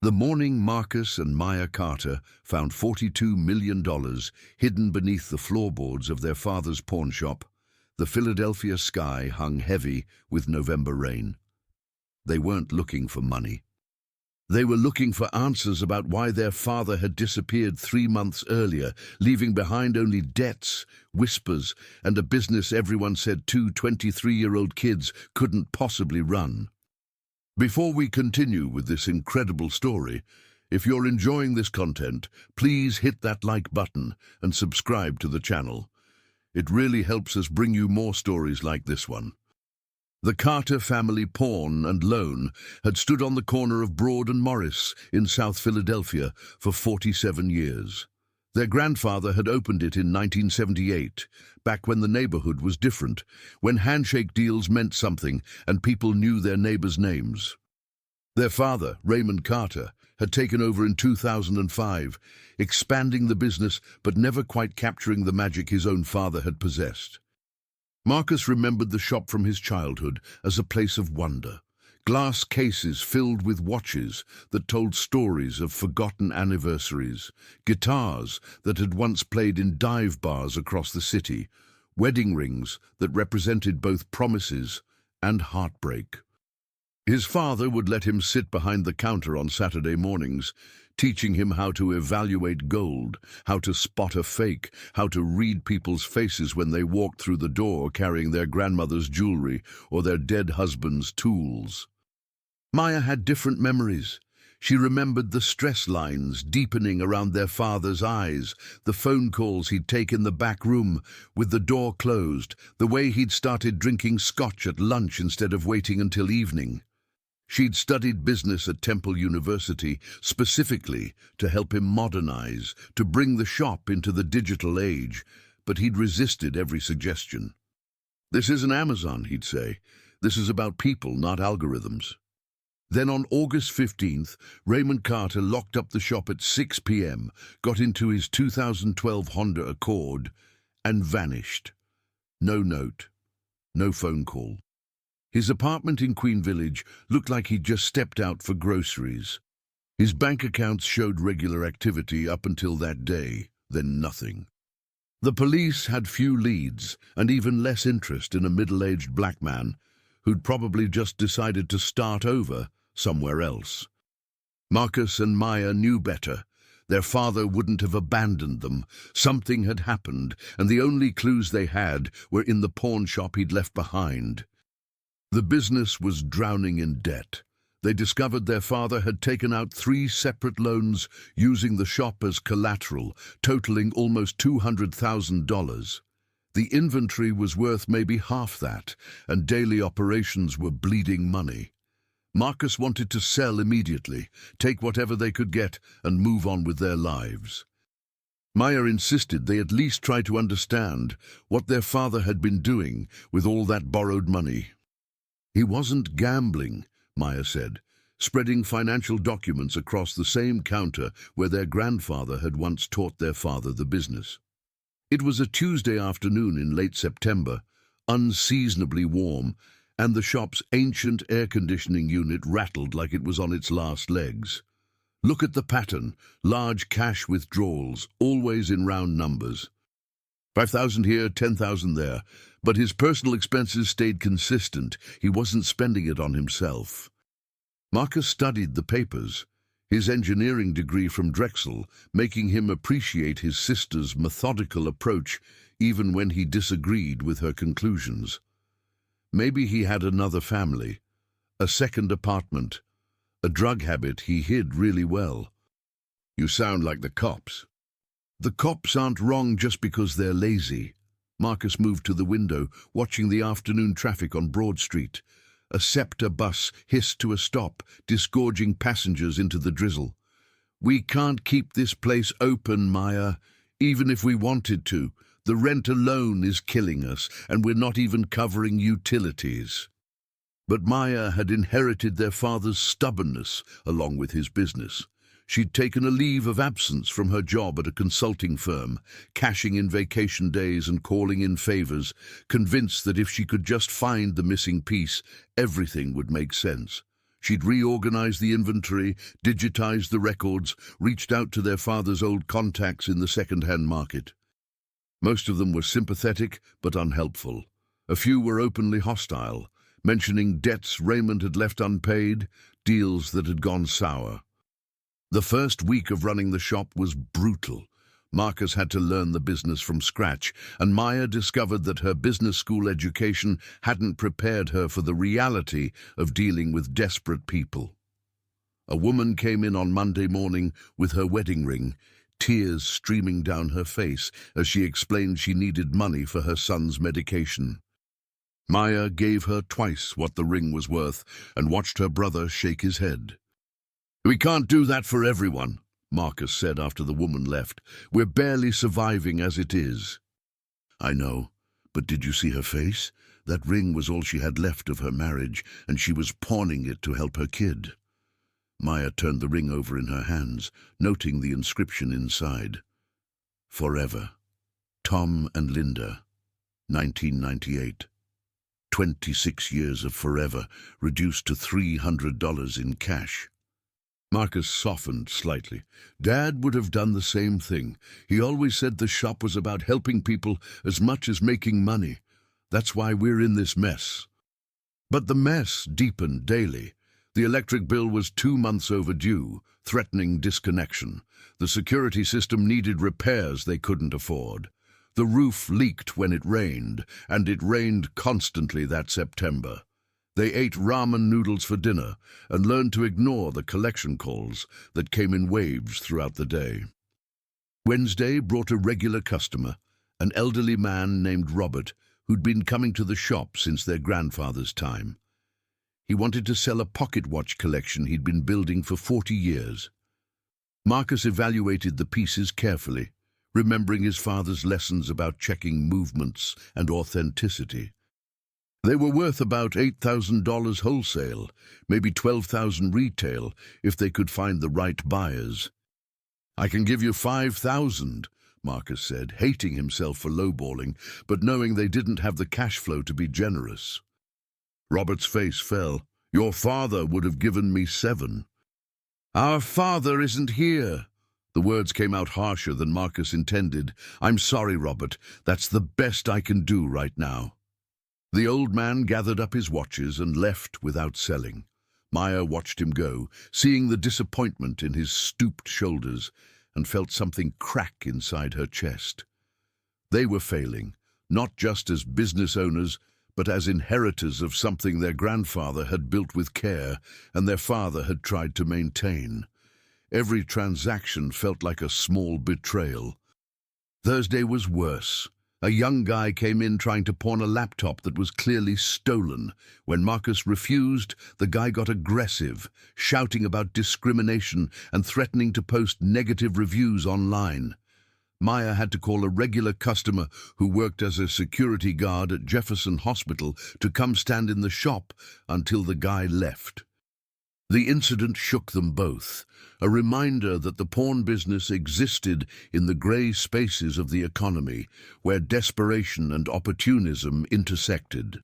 The morning Marcus and Maya Carter found $42 million hidden beneath the floorboards of their father's pawn shop, the Philadelphia sky hung heavy with November rain. They weren't looking for money. They were looking for answers about why their father had disappeared 3 months earlier, leaving behind only debts, whispers, and a business everyone said two 23-year-old kids couldn't possibly run. Before we continue with this incredible story, if you're enjoying this content, please hit that like button and subscribe to the channel. It really helps us bring you more stories like this one. The Carter family pawn and loan had stood on the corner of Broad and Morris in South Philadelphia for 47 years. Their grandfather had opened it in 1978, back when the neighborhood was different, when handshake deals meant something and people knew their neighbors' names. Their father, Raymond Carter, had taken over in 2005, expanding the business but never quite capturing the magic his own father had possessed. Marcus remembered the shop from his childhood as a place of wonder. Glass cases filled with watches that told stories of forgotten anniversaries, guitars that had once played in dive bars across the city, wedding rings that represented both promises and heartbreak. His father would let him sit behind the counter on Saturday mornings, teaching him how to evaluate gold, how to spot a fake, how to read people's faces when they walked through the door carrying their grandmother's jewelry or their dead husband's tools. Maya had different memories. She remembered the stress lines deepening around their father's eyes, the phone calls he'd take in the back room with the door closed, the way he'd started drinking scotch at lunch instead of waiting until evening. She'd studied business at Temple University specifically to help him modernize, to bring the shop into the digital age, but he'd resisted every suggestion. "This isn't Amazon," he'd say. "This is about people, not algorithms." Then on August 15th, Raymond Carter locked up the shop at 6 p.m., got into his 2012 Honda Accord, and vanished. No note, no phone call. His apartment in Queen Village looked like he'd just stepped out for groceries. His bank accounts showed regular activity up until that day, then nothing. The police had few leads and even less interest in a middle-aged black man who'd probably just decided to start over somewhere else. Marcus and Maya knew better. Their father wouldn't have abandoned them. Something had happened, and the only clues they had were in the pawn shop he'd left behind. The business was drowning in debt. They discovered their father had taken out 3 separate loans using the shop as collateral, totaling almost $200,000. The inventory was worth maybe half that, and daily operations were bleeding money. Marcus wanted to sell immediately, take whatever they could get, and move on with their lives. Maya insisted they at least try to understand what their father had been doing with all that borrowed money. "He wasn't gambling," Maya said, spreading financial documents across the same counter where their grandfather had once taught their father the business. It was a Tuesday afternoon in late September, unseasonably warm, and the shop's ancient air conditioning unit rattled like it was on its last legs. "Look at the pattern, large cash withdrawals, always in round numbers. 5,000 here, 10,000 there. But his personal expenses stayed consistent. He wasn't spending it on himself." Marcus studied the papers, his engineering degree from Drexel, making him appreciate his sister's methodical approach even when he disagreed with her conclusions. Maybe he had another family, a second apartment, a drug habit he hid really well. "You sound like the cops." "The cops aren't wrong just because they're lazy." Marcus moved to the window, watching the afternoon traffic on Broad Street. A SEPTA bus hissed to a stop, disgorging passengers into the drizzle. "We can't keep this place open, Maya, even if we wanted to. The rent alone is killing us, and we're not even covering utilities." But Maya had inherited their father's stubbornness along with his business. She'd taken a leave of absence from her job at a consulting firm, cashing in vacation days and calling in favors, convinced that if she could just find the missing piece, everything would make sense. She'd reorganized the inventory, digitized the records, reached out to their father's old contacts in the second-hand market. Most of them were sympathetic but unhelpful. A few were openly hostile, mentioning debts Raymond had left unpaid, deals that had gone sour. The first week of running the shop was brutal. Marcus had to learn the business from scratch, and Maya discovered that her business school education hadn't prepared her for the reality of dealing with desperate people. A woman came in on Monday morning with her wedding ring, tears streaming down her face as she explained she needed money for her son's medication. Maya gave her twice what the ring was worth and watched her brother shake his head. "We can't do that for everyone," Marcus said after the woman left. "We're barely surviving as it is." "I know, but did you see her face? That ring was all she had left of her marriage, and she was pawning it to help her kid." Maya turned the ring over in her hands, noting the inscription inside. "Forever. Tom and Linda, 1998. 26 years of forever, reduced to $300 in cash." Marcus softened slightly. "Dad would have done the same thing. He always said the shop was about helping people as much as making money. That's why we're in this mess." But the mess deepened daily. The electric bill was 2 months overdue, threatening disconnection. The security system needed repairs they couldn't afford. The roof leaked when it rained, and it rained constantly that September. They ate ramen noodles for dinner and learned to ignore the collection calls that came in waves throughout the day. Wednesday brought a regular customer, an elderly man named Robert, who'd been coming to the shop since their grandfather's time. He wanted to sell a pocket watch collection he'd been building for 40 years. Marcus evaluated the pieces carefully, remembering his father's lessons about checking movements and authenticity. They were worth about $8,000 wholesale, maybe $12,000 retail, if they could find the right buyers. "I can give you $5,000, Marcus said, hating himself for lowballing, but knowing they didn't have the cash flow to be generous. Robert's face fell. "Your father would have given me $7. "Our father isn't here." The words came out harsher than Marcus intended. "I'm sorry, Robert. That's the best I can do right now." The old man gathered up his watches and left without selling. Maya watched him go, seeing the disappointment in his stooped shoulders, and felt something crack inside her chest. They were failing, not just as business owners, but as inheritors of something their grandfather had built with care and their father had tried to maintain. Every transaction felt like a small betrayal. Thursday was worse. A young guy came in trying to pawn a laptop that was clearly stolen. When Marcus refused, the guy got aggressive, shouting about discrimination and threatening to post negative reviews online. Maya had to call a regular customer who worked as a security guard at Jefferson Hospital to come stand in the shop until the guy left. The incident shook them both, a reminder that the pawn business existed in the grey spaces of the economy, where desperation and opportunism intersected.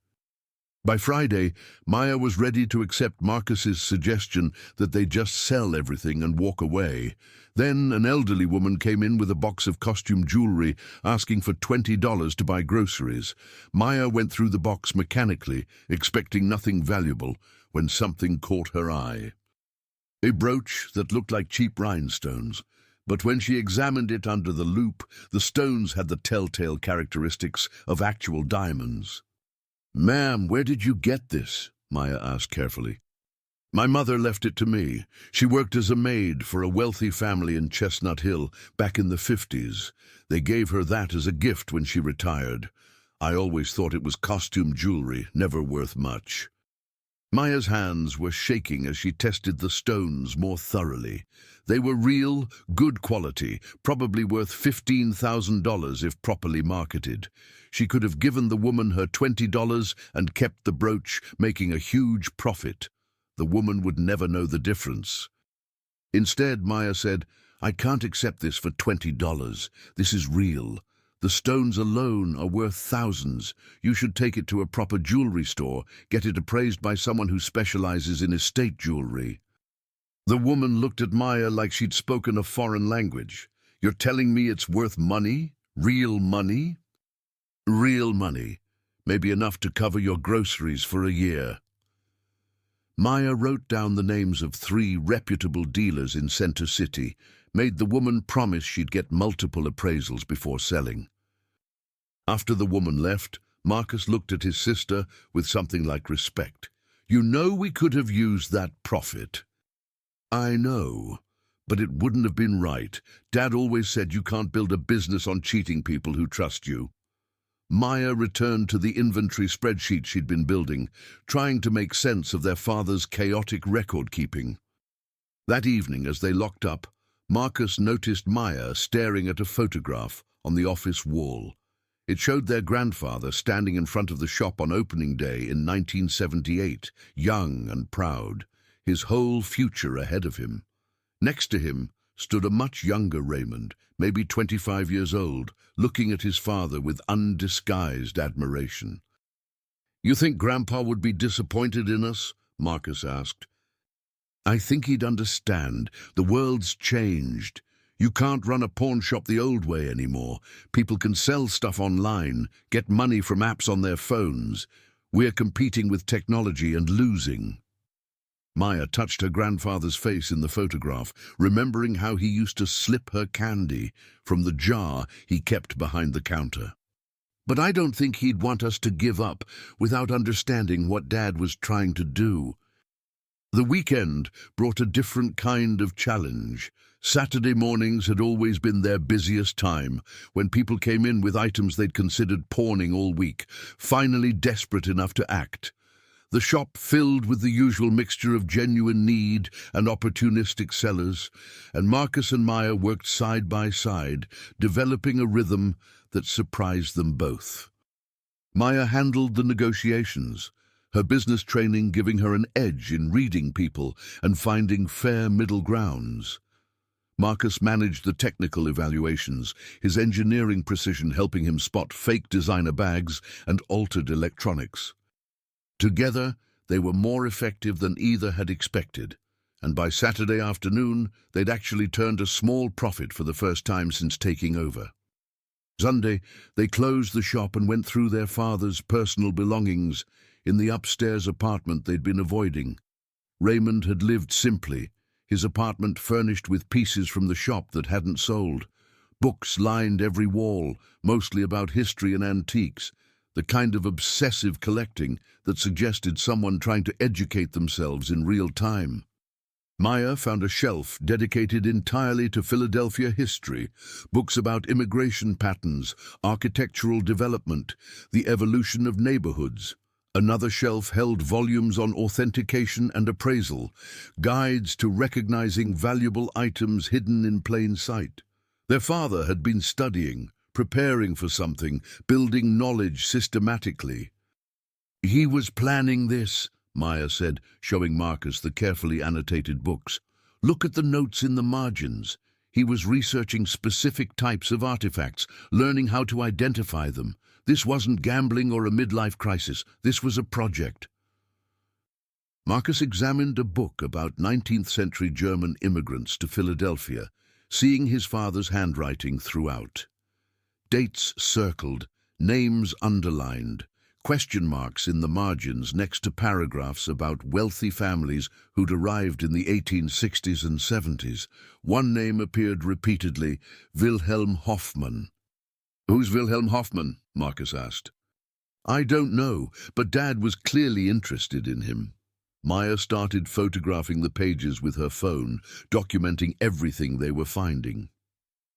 By Friday, Maya was ready to accept Marcus's suggestion that they just sell everything and walk away. Then an elderly woman came in with a box of costume jewelry, asking for $20 to buy groceries. Maya went through the box mechanically, expecting nothing valuable, when something caught her eye. A brooch that looked like cheap rhinestones, but when she examined it under the loupe, the stones had the telltale characteristics of actual diamonds. "Ma'am, where did you get this?" Maya asked carefully. "My mother left it to me. She worked as a maid for a wealthy family in Chestnut Hill back in the 50s. They gave her that as a gift when she retired. I always thought it was costume jewelry, never worth much." Maya's hands were shaking as she tested the stones more thoroughly. They were real, good quality, probably worth $15,000 if properly marketed. She could have given the woman her $20 and kept the brooch, making a huge profit. The woman would never know the difference. Instead, Maya said, "I can't accept this for $20. This is real. The stones alone are worth thousands. You should take it to a proper jewelry store, get it appraised by someone who specializes in estate jewelry." The woman looked at Maya like she'd spoken a foreign language. "You're telling me it's worth money? Real money?" "Real money. Maybe enough to cover your groceries for a year." Maya wrote down the names of 3 reputable dealers in Center City, made the woman promise she'd get multiple appraisals before selling. After the woman left, Marcus looked at his sister with something like respect. "You know we could have used that profit." "I know, but it wouldn't have been right. Dad always said you can't build a business on cheating people who trust you." Maya returned to the inventory spreadsheet she'd been building, trying to make sense of their father's chaotic record-keeping. That evening, as they locked up, Marcus noticed Maya staring at a photograph on the office wall. It showed their grandfather standing in front of the shop on opening day in 1978, young and proud, his whole future ahead of him. Next to him stood a much younger Raymond, maybe 25 years old, looking at his father with undisguised admiration. "You think Grandpa would be disappointed in us?" Marcus asked. "I think he'd understand. The world's changed. You can't run a pawn shop the old way anymore. People can sell stuff online, get money from apps on their phones. We're competing with technology and losing." Maya touched her grandfather's face in the photograph, remembering how he used to slip her candy from the jar he kept behind the counter. "But I don't think he'd want us to give up without understanding what Dad was trying to do." The weekend brought a different kind of challenge. Saturday mornings had always been their busiest time, when people came in with items they'd considered pawning all week, finally desperate enough to act. The shop filled with the usual mixture of genuine need and opportunistic sellers, and Marcus and Maya worked side by side, developing a rhythm that surprised them both. Maya handled the negotiations, her business training giving her an edge in reading people and finding fair middle grounds. Marcus managed the technical evaluations, his engineering precision helping him spot fake designer bags and altered electronics. Together, they were more effective than either had expected, and by Saturday afternoon, they'd actually turned a small profit for the first time since taking over. Sunday, they closed the shop and went through their father's personal belongings in the upstairs apartment they'd been avoiding. Raymond had lived simply, his apartment furnished with pieces from the shop that hadn't sold. Books lined every wall, mostly about history and antiques, the kind of obsessive collecting that suggested someone trying to educate themselves in real time. Maya found a shelf dedicated entirely to Philadelphia history, books about immigration patterns, architectural development, the evolution of neighborhoods. Another shelf held volumes on authentication and appraisal, guides to recognizing valuable items hidden in plain sight. Their father had been studying, preparing for something, building knowledge systematically. "He was planning this," Maya said, showing Marcus the carefully annotated books. "Look at the notes in the margins. He was researching specific types of artifacts, learning how to identify them. This wasn't gambling or a midlife crisis. This was a project." Marcus examined a book about 19th-century German immigrants to Philadelphia, seeing his father's handwriting throughout. Dates circled, names underlined, question marks in the margins next to paragraphs about wealthy families who'd arrived in the 1860s and 70s. One name appeared repeatedly, Wilhelm Hoffmann. "Who's Wilhelm Hoffmann?" Marcus asked. "I don't know, but Dad was clearly interested in him." Maya started photographing the pages with her phone, documenting everything they were finding.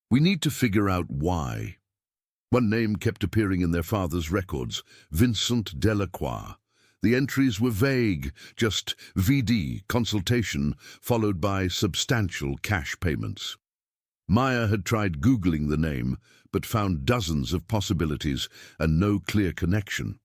"We need to figure out why." One name kept appearing in their father's records, Vincent Delacroix. The entries were vague, just VD, consultation, followed by substantial cash payments. Maya had tried Googling the name, but found dozens of possibilities and no clear connection.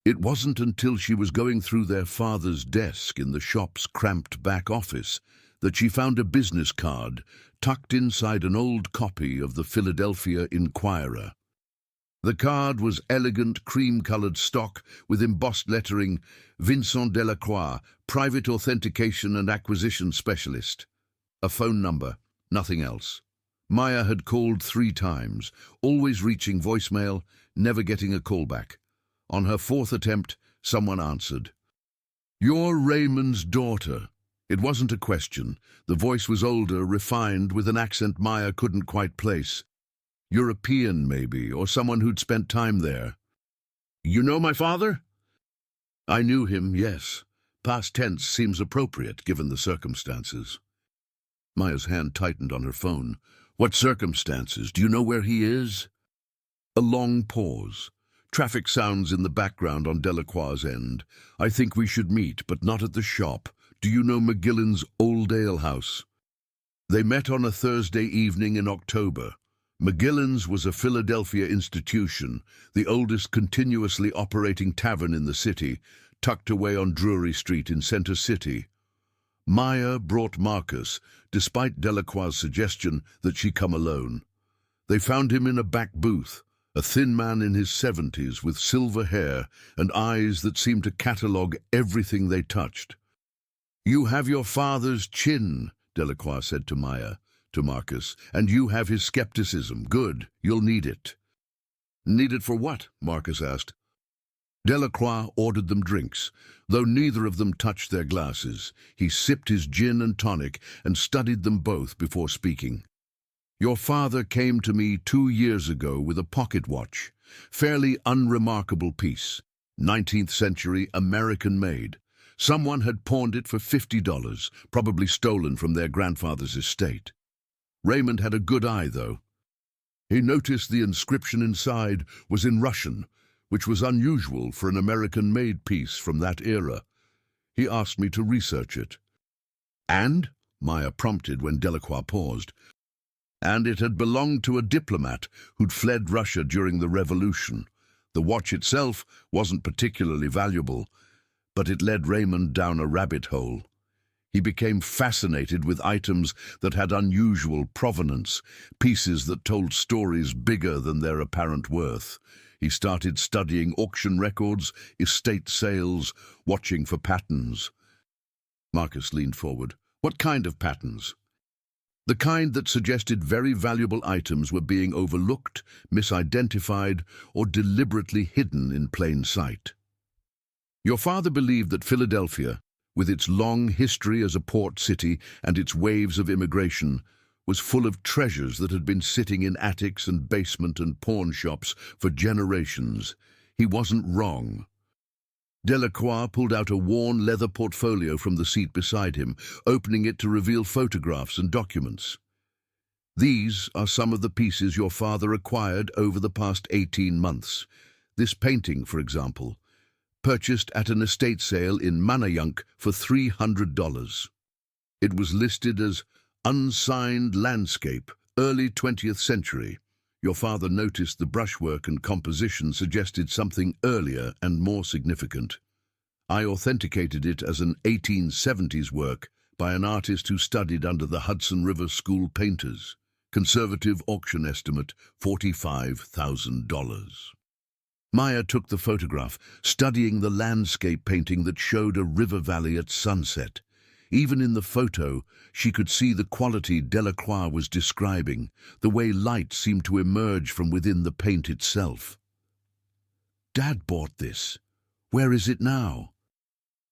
It wasn't until she was going through their father's desk in the shop's cramped back office that she found a business card tucked inside an old copy of the Philadelphia Inquirer. The card was elegant, cream-colored stock with embossed lettering, Vincent Delacroix, Private Authentication and Acquisition Specialist. A phone number, nothing else. Maya had called 3 times, always reaching voicemail, never getting a callback. On her 4th attempt, someone answered. "You're Raymond's daughter." It wasn't a question. The voice was older, refined, with an accent Maya couldn't quite place. European, maybe, or someone who'd spent time there. "You know my father?" "I knew him, yes. Past tense seems appropriate, given the circumstances." Maya's hand tightened on her phone. "What circumstances? Do you know where he is?" A long pause. Traffic sounds in the background on Delacroix's end. "I think we should meet, but not at the shop. Do you know McGillen's Old Ale House?" They met on a Thursday evening in October. McGillen's was a Philadelphia institution, the oldest continuously operating tavern in the city, tucked away on Drury Street in Center City. Maya brought Marcus, despite Delacroix's suggestion that she come alone. They found him in a back booth, a thin man in his 70s with silver hair and eyes that seemed to catalogue everything they touched. "You have your father's chin," Delacroix said to Marcus, "and you have his skepticism. Good, you'll need it." "Need it for what?" Marcus asked. Delacroix ordered them drinks. Though neither of them touched their glasses, he sipped his gin and tonic and studied them both before speaking. "Your father came to me 2 years ago with a pocket watch. Fairly unremarkable piece. 19th century, American-made. Someone had pawned it for $50, probably stolen from their grandfather's estate. Raymond had a good eye, though. He noticed the inscription inside was in Russian, which was unusual for an American-made piece from that era. He asked me to research it." "And?" Maya prompted when Delacroix paused. "And it had belonged to a diplomat who'd fled Russia during the Revolution. The watch itself wasn't particularly valuable, but it led Raymond down a rabbit hole. He became fascinated with items that had unusual provenance, pieces that told stories bigger than their apparent worth. He started studying auction records, estate sales, watching for patterns." Marcus leaned forward. "What kind of patterns?" "The kind that suggested very valuable items were being overlooked, misidentified, or deliberately hidden in plain sight. Your father believed that Philadelphia, with its long history as a port city and its waves of immigration, was full of treasures that had been sitting in attics and basement and pawn shops for generations. He wasn't wrong." Delacroix pulled out a worn leather portfolio from the seat beside him, opening it to reveal photographs and documents. "These are some of the pieces your father acquired over the past 18 months. This painting, for example, purchased at an estate sale in Manayunk for $300. It was listed as unsigned landscape, early 20th century. Your father noticed the brushwork and composition suggested something earlier and more significant. I authenticated it as an 1870s work by an artist who studied under the Hudson River School painters. Conservative auction estimate, $45,000. Maya took the photograph, studying the landscape painting that showed a river valley at sunset. Even in the photo, she could see the quality Delacroix was describing, the way light seemed to emerge from within the paint itself. "Dad bought this. Where is it now?"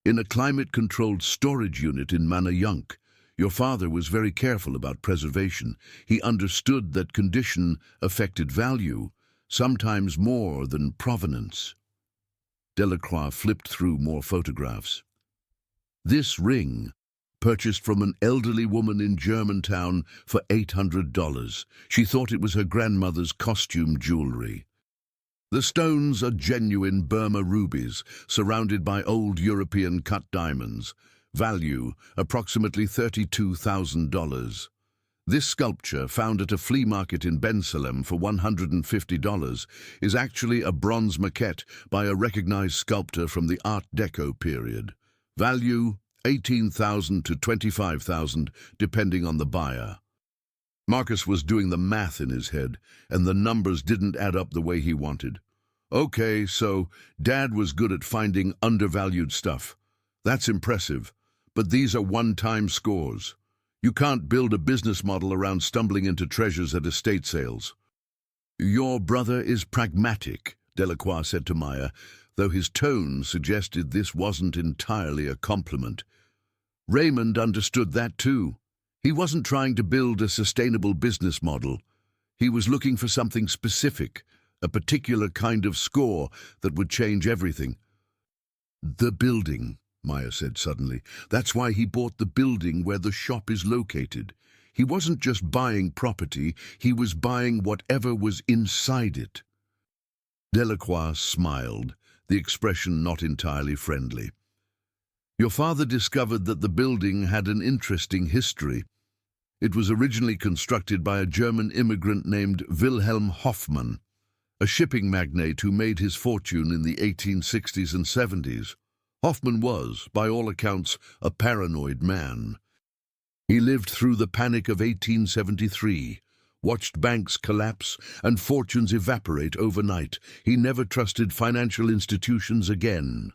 "In a climate-controlled storage unit in Manayunk. Your father was very careful about preservation. He understood that condition affected value, sometimes more than provenance." Delacroix flipped through more photographs. "This ring, purchased from an elderly woman in Germantown for $800. She thought it was her grandmother's costume jewelry. The stones are genuine Burma rubies, surrounded by old European cut diamonds. Value, approximately $32,000. This sculpture, found at a flea market in Bensalem for $150, is actually a bronze maquette by a recognized sculptor from the Art Deco period. Value, $18,000 to $25,000, depending on the buyer." Marcus was doing the math in his head, and the numbers didn't add up the way he wanted. Okay, so Dad was good at finding undervalued stuff. That's impressive, but these are one-time scores. You can't build a business model around stumbling into treasures at estate sales. Your brother is pragmatic, Delacroix said to Maya, though his tone suggested this wasn't entirely a compliment. Raymond understood that too. He wasn't trying to build a sustainable business model. He was looking for something specific, a particular kind of score that would change everything. The building, Maya said suddenly. That's why he bought the building where the shop is located. He wasn't just buying property, he was buying whatever was inside it. Delacroix smiled, the expression not entirely friendly. Your father discovered that the building had an interesting history. It was originally constructed by a German immigrant named Wilhelm Hoffmann, a shipping magnate who made his fortune in the 1860s and 70s. Hoffmann was, by all accounts, a paranoid man. He lived through the Panic of 1873, watched banks collapse and fortunes evaporate overnight. He never trusted financial institutions again.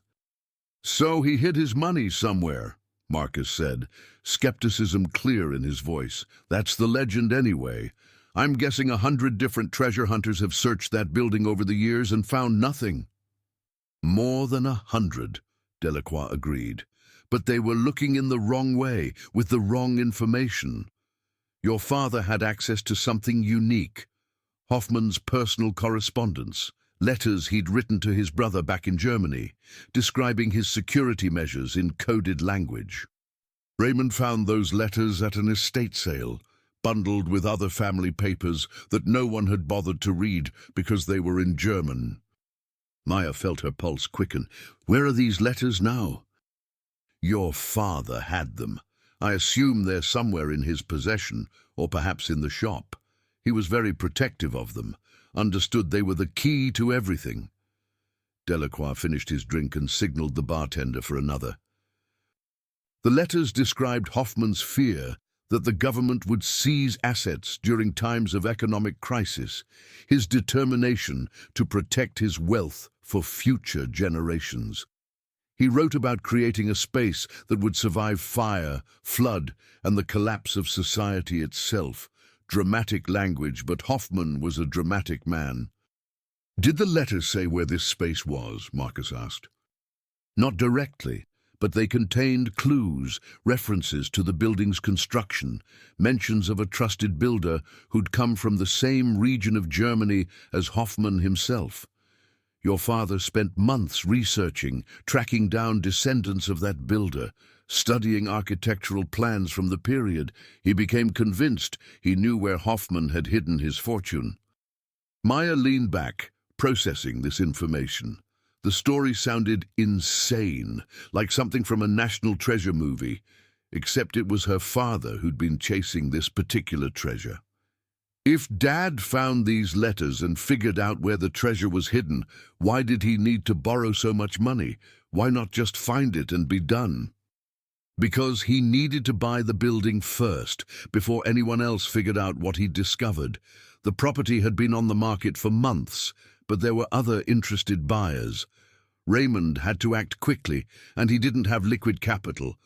So he hid his money somewhere, Marcus said, skepticism clear in his voice. That's the legend anyway. I'm guessing 100 different treasure hunters have searched that building over the years and found nothing. More than 100, Delacroix agreed. But they were looking in the wrong way, with the wrong information. Your father had access to something unique. Hoffmann's personal correspondence, letters he'd written to his brother back in Germany, describing his security measures in coded language. Raymond found those letters at an estate sale, bundled with other family papers that no one had bothered to read because they were in German. Maya felt her pulse quicken. Where are these letters now? Your father had them. I assume they're somewhere in his possession, or perhaps in the shop. He was very protective of them, understood they were the key to everything. Delacroix finished his drink and signaled the bartender for another. The letters described Hoffmann's fear that the government would seize assets during times of economic crisis, his determination to protect his wealth for future generations. He wrote about creating a space that would survive fire, flood, and the collapse of society itself. Dramatic language, but Hoffmann was a dramatic man. Did the letters say where this space was? Marcus asked. Not directly, but they contained clues, references to the building's construction, mentions of a trusted builder who'd come from the same region of Germany as Hoffmann himself. Your father spent months researching, tracking down descendants of that builder, studying architectural plans from the period. He became convinced he knew where Hoffmann had hidden his fortune. Maya leaned back, processing this information. The story sounded insane, like something from a National Treasure movie, except it was her father who'd been chasing this particular treasure. If Dad found these letters and figured out where the treasure was hidden, why did he need to borrow so much money? Why not just find it and be done? Because he needed to buy the building first, before anyone else figured out what he'd discovered. The property had been on the market for months, but there were other interested buyers. Raymond had to act quickly, and he didn't have liquid capital.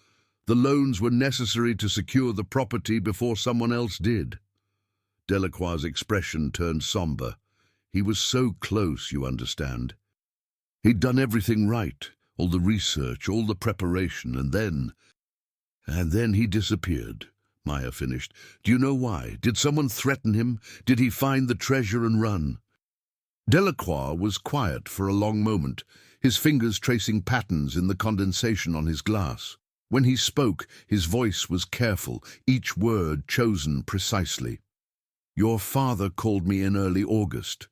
The loans were necessary to secure the property before someone else did. Delacroix's expression turned somber. He was so close, you understand. He'd done everything right, all the research, all the preparation, and then he disappeared, Maya finished. Do you know why? Did someone threaten him? Did he find the treasure and run? Delacroix was quiet for a long moment, his fingers tracing patterns in the condensation on his glass. When he spoke, his voice was careful, each word chosen precisely. Your father called me in early August.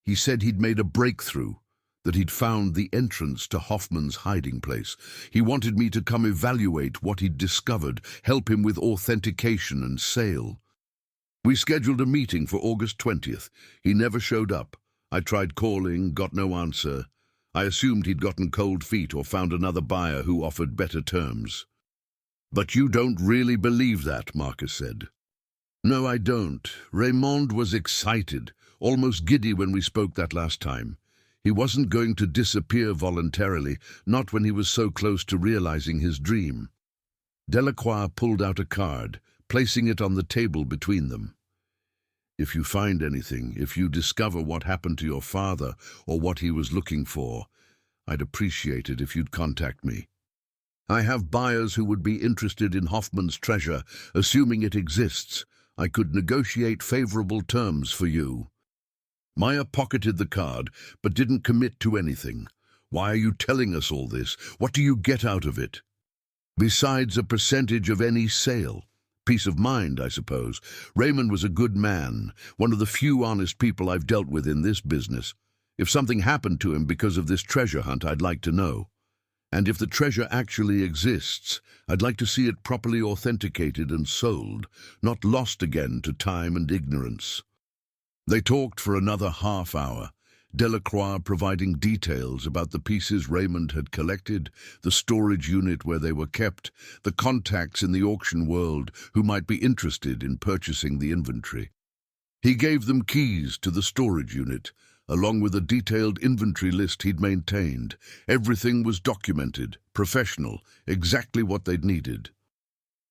He said he'd made a breakthrough, that he'd found the entrance to Hoffmann's hiding place. He wanted me to come evaluate what he'd discovered, help him with authentication and sale. We scheduled a meeting for August 20th. He never showed up. I tried calling, got no answer. I assumed he'd gotten cold feet or found another buyer who offered better terms. But you don't really believe that, Marcus said. No, I don't. Raymond was excited, almost giddy when we spoke that last time. He wasn't going to disappear voluntarily, not when he was so close to realizing his dream. Delacroix pulled out a card, placing it on the table between them. If you find anything, if you discover what happened to your father or what he was looking for, I'd appreciate it if you'd contact me. I have buyers who would be interested in Hoffman's treasure, assuming it exists. I could negotiate favorable terms for you. Maya pocketed the card, but didn't commit to anything. Why are you telling us all this? What do you get out of it? Besides a percentage of any sale. Peace of mind, I suppose. Raymond was a good man, one of the few honest people I've dealt with in this business. If something happened to him because of this treasure hunt, I'd like to know. And if the treasure actually exists, I'd like to see it properly authenticated and sold, not lost again to time and ignorance. They talked for another half hour, Delacroix providing details about the pieces Raymond had collected, the storage unit where they were kept, the contacts in the auction world who might be interested in purchasing the inventory. He gave them keys to the storage unit, along with a detailed inventory list he'd maintained. Everything was documented, professional, exactly what they'd needed.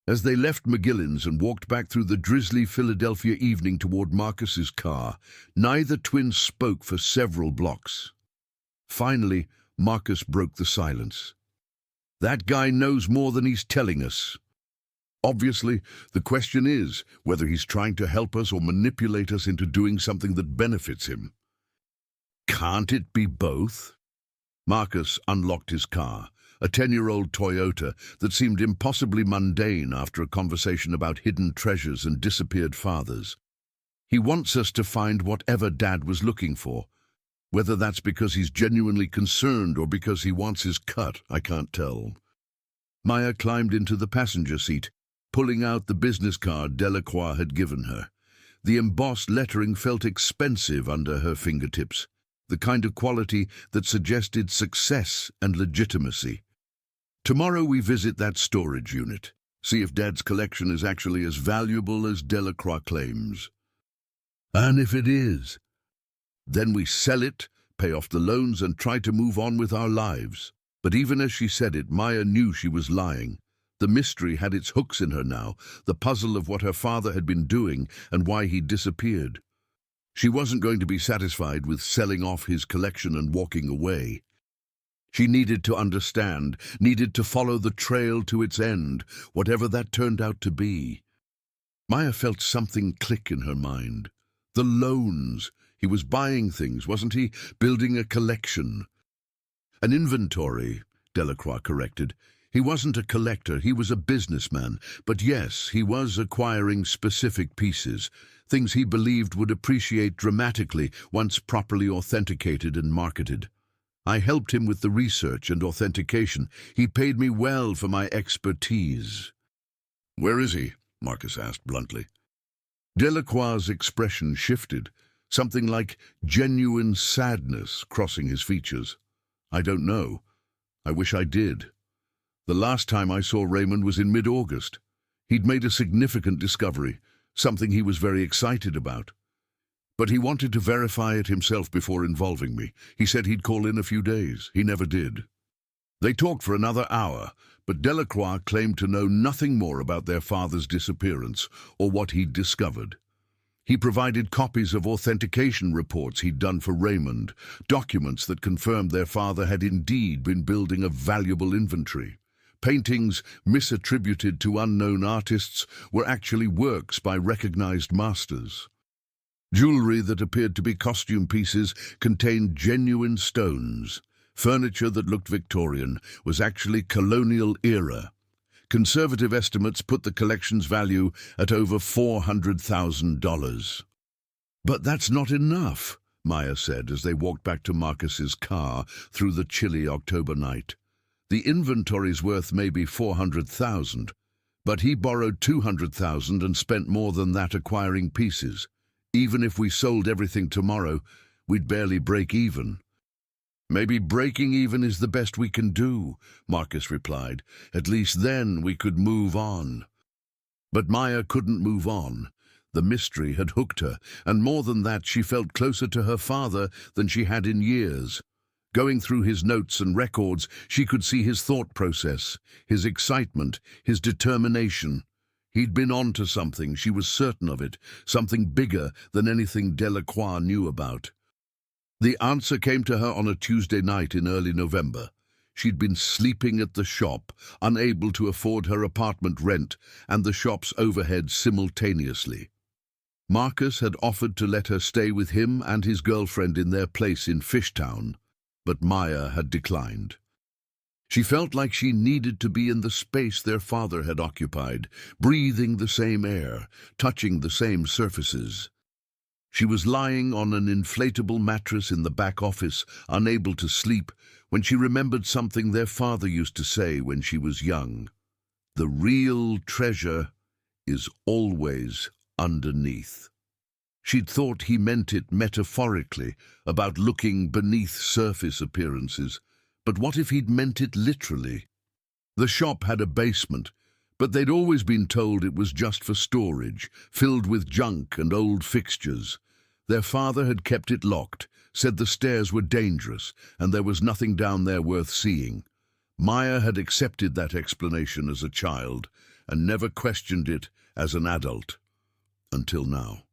As they left McGillen's and walked back through the drizzly Philadelphia evening toward Marcus's car, neither twin spoke for several blocks. Finally, Marcus broke the silence. That guy knows more than he's telling us. Obviously, the question is whether he's trying to help us or manipulate us into doing something that benefits him. Can't it be both? Marcus unlocked his car, a 10-year-old Toyota that seemed impossibly mundane after a conversation about hidden treasures and disappeared fathers. He wants us to find whatever Dad was looking for. Whether that's because he's genuinely concerned or because he wants his cut, I can't tell. Maya climbed into the passenger seat, pulling out the business card Delacroix had given her. The embossed lettering felt expensive under her fingertips, the kind of quality that suggested success and legitimacy. Tomorrow we visit that storage unit, see if Dad's collection is actually as valuable as Delacroix claims. And if it is, then we sell it, pay off the loans, and try to move on with our lives. But even as she said it, Maya knew she was lying. The mystery had its hooks in her now, the puzzle of what her father had been doing and why he'd disappeared. She wasn't going to be satisfied with selling off his collection and walking away. She needed to understand, needed to follow the trail to its end, whatever that turned out to be. Maya felt something click in her mind. The loans. He was buying things, wasn't he? Building a collection. An inventory, Delacroix corrected. He wasn't a collector, he was a businessman. But yes, he was acquiring specific pieces, things he believed would appreciate dramatically once properly authenticated and marketed. I helped him with the research and authentication. He paid me well for my expertise. Where is he? Marcus asked bluntly. Delacroix's expression shifted, something like genuine sadness crossing his features. I don't know. I wish I did. The last time I saw Raymond was in mid-August. He'd made a significant discovery, something he was very excited about. But he wanted to verify it himself before involving me. He said he'd call in a few days. He never did. They talked for another hour, but Delacroix claimed to know nothing more about their father's disappearance or what he'd discovered. He provided copies of authentication reports he'd done for Raymond, documents that confirmed their father had indeed been building a valuable inventory. Paintings misattributed to unknown artists were actually works by recognized masters. Jewelry that appeared to be costume pieces contained genuine stones. Furniture that looked Victorian was actually colonial era. Conservative estimates put the collection's value at over $400,000. But that's not enough, Maya said as they walked back to Marcus's car through the chilly October night. The inventory's worth maybe $400,000, but he borrowed $200,000 and spent more than that acquiring pieces. Even if we sold everything tomorrow, we'd barely break even. Maybe breaking even is the best we can do, Marcus replied. At least then we could move on. But Maya couldn't move on. The mystery had hooked her, and more than that, she felt closer to her father than she had in years. Going through his notes and records, she could see his thought process, his excitement, his determination. He'd been on to something, she was certain of it, something bigger than anything Delacroix knew about. The answer came to her on a Tuesday night in early November. She'd been sleeping at the shop, unable to afford her apartment rent and the shop's overhead simultaneously. Marcus had offered to let her stay with him and his girlfriend in their place in Fishtown, but Maya had declined. She felt like she needed to be in the space their father had occupied, breathing the same air, touching the same surfaces. She was lying on an inflatable mattress in the back office, unable to sleep, when she remembered something their father used to say when she was young. The real treasure is always underneath. She'd thought he meant it metaphorically, about looking beneath surface appearances. But what if he'd meant it literally? The shop had a basement, but they'd always been told it was just for storage, filled with junk and old fixtures. Their father had kept it locked, said the stairs were dangerous, and there was nothing down there worth seeing. Maya had accepted that explanation as a child, and never questioned it as an adult. Until now.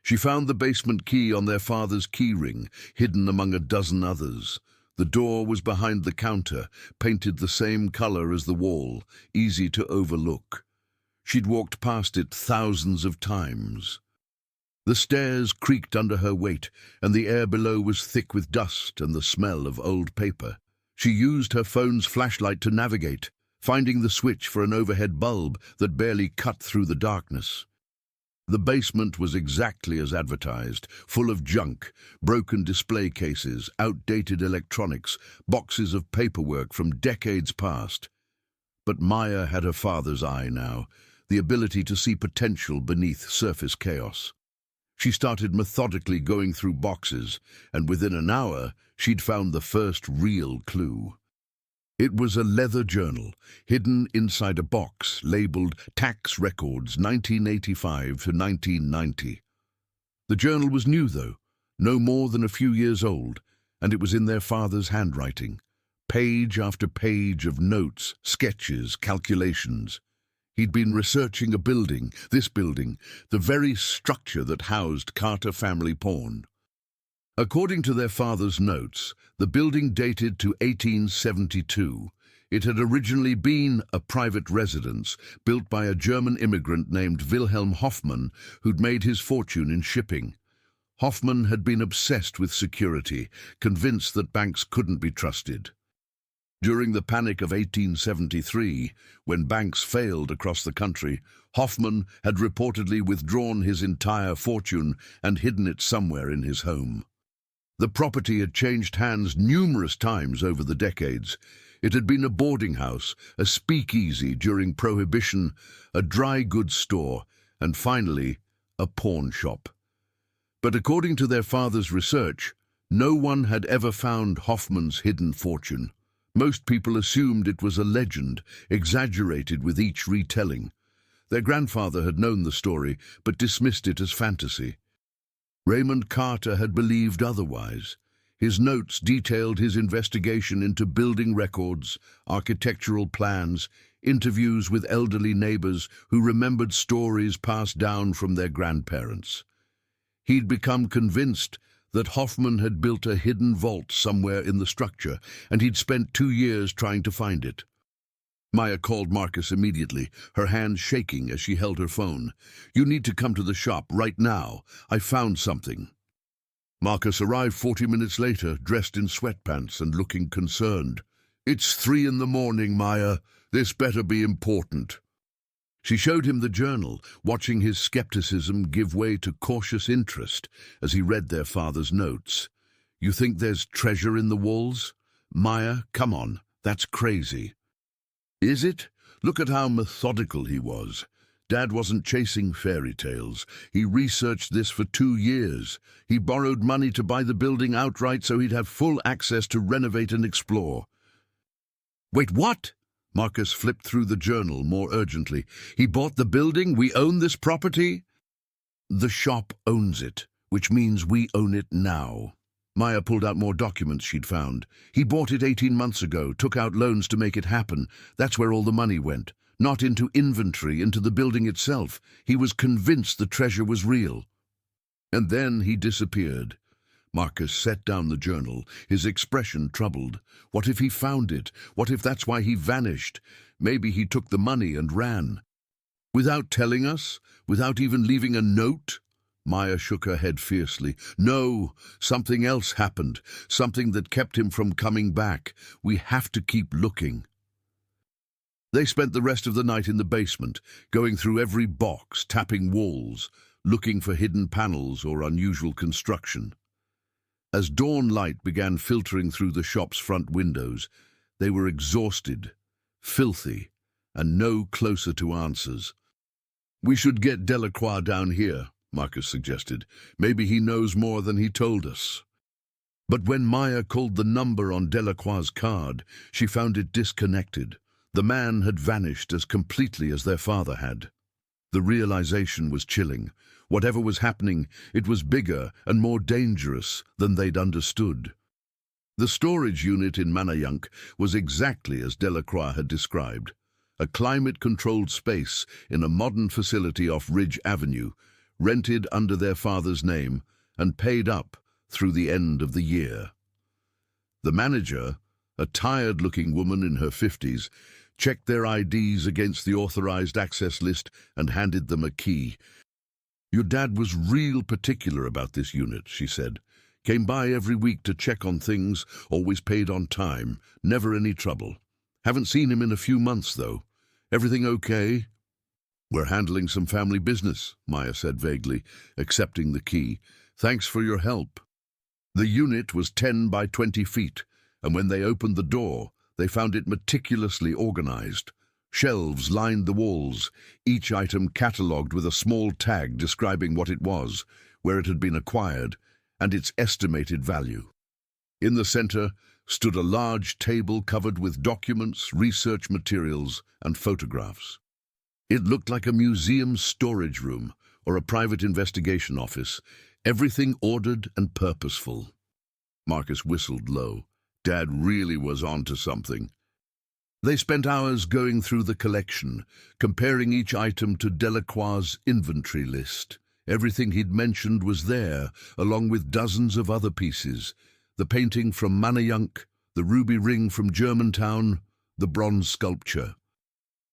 She found the basement key on their father's keyring, hidden among a dozen others. The door was behind the counter, painted the same color as the wall, easy to overlook. She'd walked past it thousands of times. The stairs creaked under her weight, and the air below was thick with dust and the smell of old paper. She used her phone's flashlight to navigate, finding the switch for an overhead bulb that barely cut through the darkness. The basement was exactly as advertised, full of junk, broken display cases, outdated electronics, boxes of paperwork from decades past. But Maya had her father's eye now, the ability to see potential beneath surface chaos. She started methodically going through boxes, and within an hour she'd found the first real clue. It was a leather journal, hidden inside a box labeled Tax Records 1985 to 1990. The journal was new, though, no more than a few years old, and it was in their father's handwriting. Page after page of notes, sketches, calculations. He'd been researching a building, this building, the very structure that housed Carter Family Pawn. According to their father's notes, the building dated to 1872. It had originally been a private residence built by a German immigrant named Wilhelm Hoffmann, who'd made his fortune in shipping. Hoffmann had been obsessed with security, convinced that banks couldn't be trusted. During the Panic of 1873, when banks failed across the country, Hoffmann had reportedly withdrawn his entire fortune and hidden it somewhere in his home. The property had changed hands numerous times over the decades. It had been a boarding house, a speakeasy during Prohibition, a dry goods store, and finally, a pawn shop. But according to their father's research, no one had ever found Hoffmann's hidden fortune. Most people assumed it was a legend, exaggerated with each retelling. Their grandfather had known the story, but dismissed it as fantasy. Raymond Carter had believed otherwise. His notes detailed his investigation into building records, architectural plans, interviews with elderly neighbors who remembered stories passed down from their grandparents. He'd become convinced that Hoffmann had built a hidden vault somewhere in the structure, and he'd spent 2 years trying to find it. Maya called Marcus immediately, her hands shaking as she held her phone. "You need to come to the shop right now. I found something." Marcus arrived 40 minutes later, dressed in sweatpants and looking concerned. "It's 3 in the morning, Maya. This better be important." She showed him the journal, watching his skepticism give way to cautious interest as he read their father's notes. "You think there's treasure in the walls? Maya, come on, that's crazy." "Is it? Look at how methodical he was. Dad wasn't chasing fairy tales. He researched this for 2 years. He borrowed money to buy the building outright so he'd have full access to renovate and explore." "Wait, what?" Marcus flipped through the journal more urgently. "He bought the building? We own this property?" The shop owns it, which means we own it now. Maya pulled out more documents she'd found. He bought it 18 months ago, took out loans to make it happen. That's where all the money went. Not into inventory, into the building itself. He was convinced the treasure was real. And then he disappeared. Marcus set down the journal, his expression troubled. What if he found it? What if that's why he vanished? Maybe he took the money and ran. Without telling us? Without even leaving a note? Maya shook her head fiercely. No, something else happened. Something that kept him from coming back. We have to keep looking. They spent the rest of the night in the basement, going through every box, tapping walls, looking for hidden panels or unusual construction. As dawn light began filtering through the shop's front windows, they were exhausted, filthy, and no closer to answers. "We should get Delacroix down here," Marcus suggested. "Maybe he knows more than he told us." But when Maya called the number on Delacroix's card, she found it disconnected. The man had vanished as completely as their father had. The realization was chilling. Whatever was happening, it was bigger and more dangerous than they'd understood. The storage unit in Manayunk was exactly as Delacroix had described. A climate-controlled space in a modern facility off Ridge Avenue, rented under their father's name and paid up through the end of the year. The manager, a tired-looking woman in her 50s, checked their IDs against the authorized access list and handed them a key. "Your dad was real particular about this unit," she said. "Came by every week to check on things, always paid on time, never any trouble. Haven't seen him in a few months, though. Everything okay?" "We're handling some family business," Maya said vaguely, accepting the key. "Thanks for your help." The unit was 10 by 20 feet, and when they opened the door, they found it meticulously organized. Shelves lined the walls, each item catalogued with a small tag describing what it was, where it had been acquired, and its estimated value. In the center stood a large table covered with documents, research materials, and photographs. It looked like a museum storage room or a private investigation office, everything ordered and purposeful. Marcus whistled low. Dad really was onto something. They spent hours going through the collection, comparing each item to Delacroix's inventory list. Everything he'd mentioned was there, along with dozens of other pieces. The painting from Manayunk, the ruby ring from Germantown, the bronze sculpture.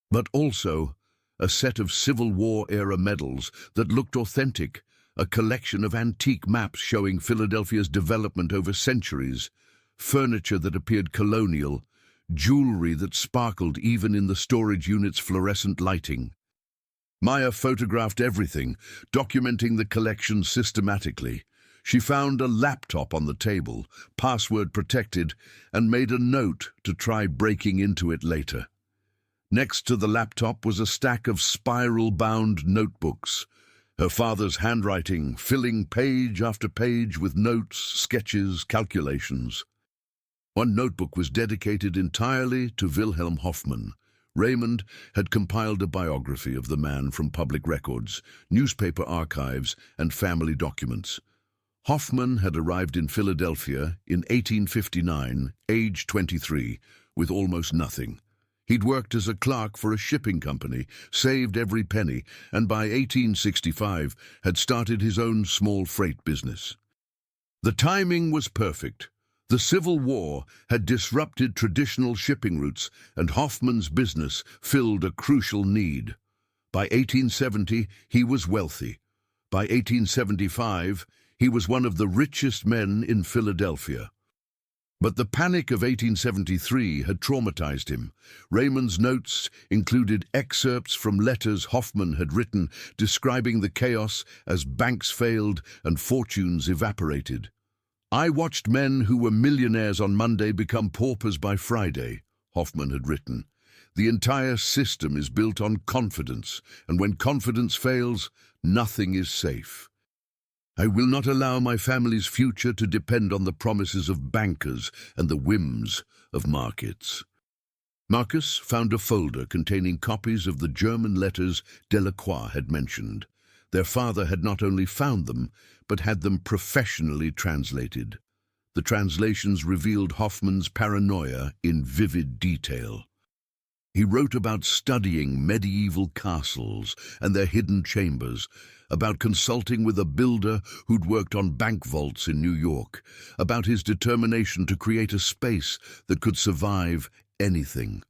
But also a set of Civil War-era medals that looked authentic, a collection of antique maps showing Philadelphia's development over centuries, furniture that appeared colonial, jewelry that sparkled even in the storage unit's fluorescent lighting. Maya photographed everything, documenting the collection systematically. She found a laptop on the table, password protected, and made a note to try breaking into it later. Next to the laptop was a stack of spiral-bound notebooks, her father's handwriting filling page after page with notes, sketches, calculations. One notebook was dedicated entirely to Wilhelm Hoffman. Raymond had compiled a biography of the man from public records, newspaper archives, and family documents. Hoffman had arrived in Philadelphia in 1859, age 23, with almost nothing. He'd worked as a clerk for a shipping company, saved every penny, and by 1865 had started his own small freight business. The timing was perfect. The Civil War had disrupted traditional shipping routes, and Hoffman's business filled a crucial need. By 1870, he was wealthy. By 1875, he was one of the richest men in Philadelphia. But the panic of 1873 had traumatized him. Raymond's notes included excerpts from letters Hoffman had written describing the chaos as banks failed and fortunes evaporated. "I watched men who were millionaires on Monday become paupers by Friday," Hoffman had written. "The entire system is built on confidence, and when confidence fails, nothing is safe. I will not allow my family's future to depend on the promises of bankers and the whims of markets." Marcus found a folder containing copies of the German letters Delacroix had mentioned. Their father had not only found them, but had them professionally translated. The translations revealed Hoffman's paranoia in vivid detail. He wrote about studying medieval castles and their hidden chambers, about consulting with a builder who'd worked on bank vaults in New York, about his determination to create a space that could survive anything.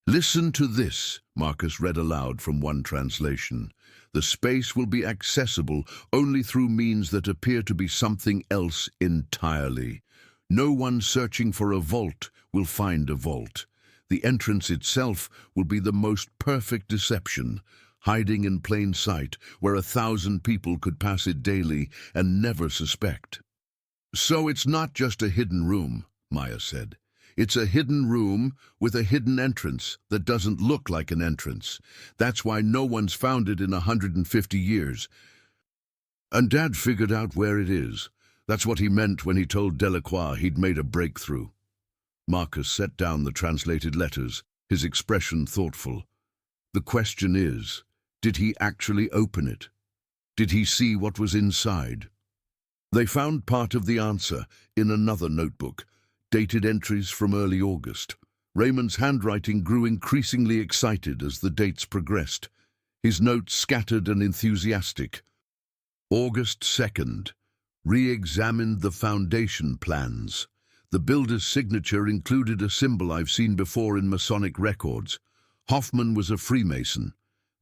"Listen to this," Marcus read aloud from one translation. "The space will be accessible only through means that appear to be something else entirely. No one searching for a vault will find a vault. The entrance itself will be the most perfect deception, hiding in plain sight where 1,000 people could pass it daily and never suspect." "So it's not just a hidden room," Maya said. "It's a hidden room with a hidden entrance that doesn't look like an entrance. That's why no one's found it in 150 years. And Dad figured out where it is. That's what he meant when he told Delacroix he'd made a breakthrough." Marcus set down the translated letters, his expression thoughtful. "The question is, did he actually open it? Did he see what was inside?" They found part of the answer in another notebook, dated entries from early August. Raymond's handwriting grew increasingly excited as the dates progressed, his notes scattered and enthusiastic. August 2nd. Re-examined the foundation plans. The builder's signature included a symbol I've seen before in Masonic records. Hoffman was a Freemason.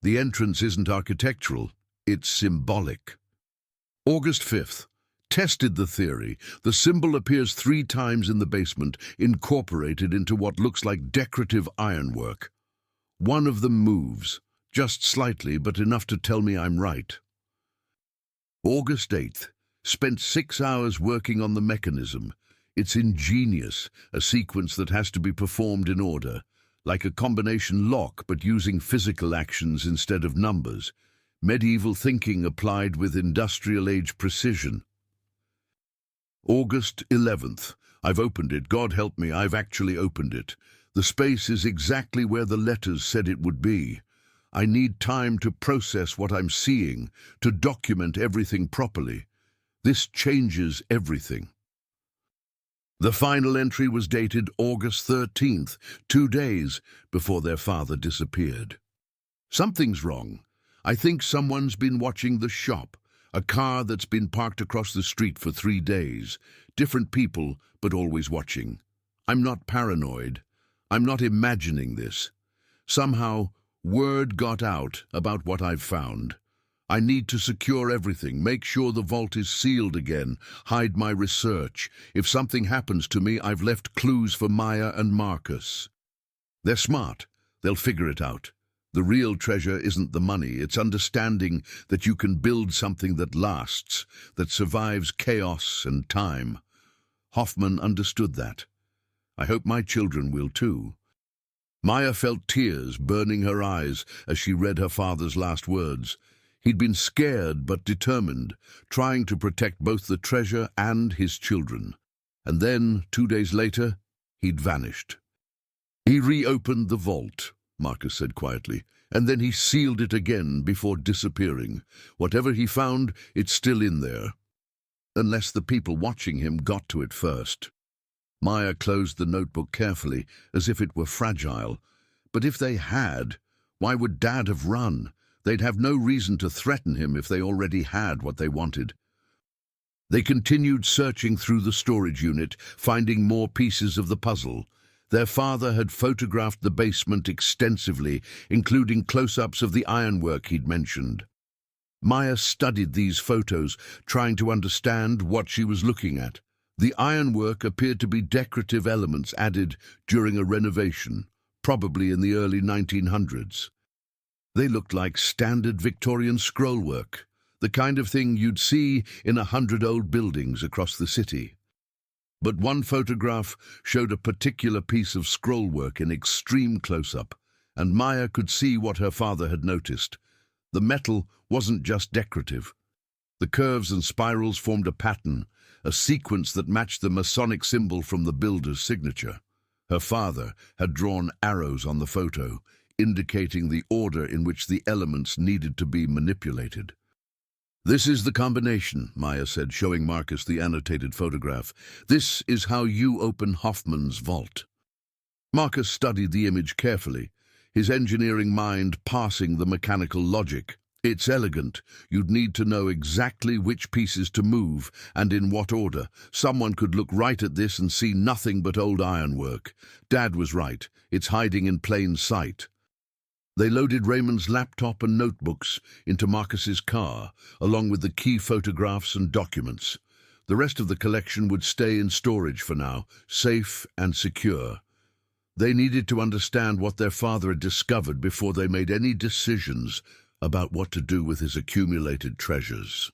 The entrance isn't architectural, it's symbolic. August 5th. Tested the theory. The symbol appears 3 times in the basement, incorporated into what looks like decorative ironwork. One of them moves, just slightly, but enough to tell me I'm right. August 8th. Spent 6 hours working on the mechanism. It's ingenious, a sequence that has to be performed in order, like a combination lock but using physical actions instead of numbers. Medieval thinking applied with industrial-age precision. August 11th. I've opened it. God help me, I've actually opened it. The space is exactly where the letters said it would be. I need time to process what I'm seeing, to document everything properly. This changes everything. The final entry was dated August 13th, 2 days before their father disappeared. "Something's wrong. I think someone's been watching the shop. A car that's been parked across the street for 3 days. Different people, but always watching. I'm not paranoid. I'm not imagining this. Somehow, word got out about what I've found. I need to secure everything, make sure the vault is sealed again, hide my research. If something happens to me, I've left clues for Maya and Marcus. They're smart. They'll figure it out. The real treasure isn't the money, it's understanding that you can build something that lasts, that survives chaos and time. Hoffman understood that. I hope my children will too." Maya felt tears burning her eyes as she read her father's last words. He'd been scared but determined, trying to protect both the treasure and his children. And then, 2 days later, he'd vanished. "He reopened the vault," Marcus said quietly, "and then he sealed it again before disappearing. Whatever he found, it's still in there. Unless the people watching him got to it first." Maya closed the notebook carefully, as if it were fragile. But if they had, why would Dad have run? They'd have no reason to threaten him if they already had what they wanted. They continued searching through the storage unit, finding more pieces of the puzzle. Their father had photographed the basement extensively, including close-ups of the ironwork he'd mentioned. Maya studied these photos, trying to understand what she was looking at. The ironwork appeared to be decorative elements added during a renovation, probably in the early 1900s. They looked like standard Victorian scrollwork, the kind of thing you'd see in 100 old buildings across the city. But one photograph showed a particular piece of scrollwork in extreme close-up, and Maya could see what her father had noticed. The metal wasn't just decorative. The curves and spirals formed a pattern, a sequence that matched the Masonic symbol from the builder's signature. Her father had drawn arrows on the photo, indicating the order in which the elements needed to be manipulated. "This is the combination," Maya said, showing Marcus the annotated photograph. "This is how you open Hoffman's vault." Marcus studied the image carefully, his engineering mind parsing the mechanical logic. "It's elegant. You'd need to know exactly which pieces to move and in what order. Someone could look right at this and see nothing but old ironwork. Dad was right. It's hiding in plain sight." They loaded Raymond's laptop and notebooks into Marcus's car, along with the key photographs and documents. The rest of the collection would stay in storage for now, safe and secure. They needed to understand what their father had discovered before they made any decisions about what to do with his accumulated treasures.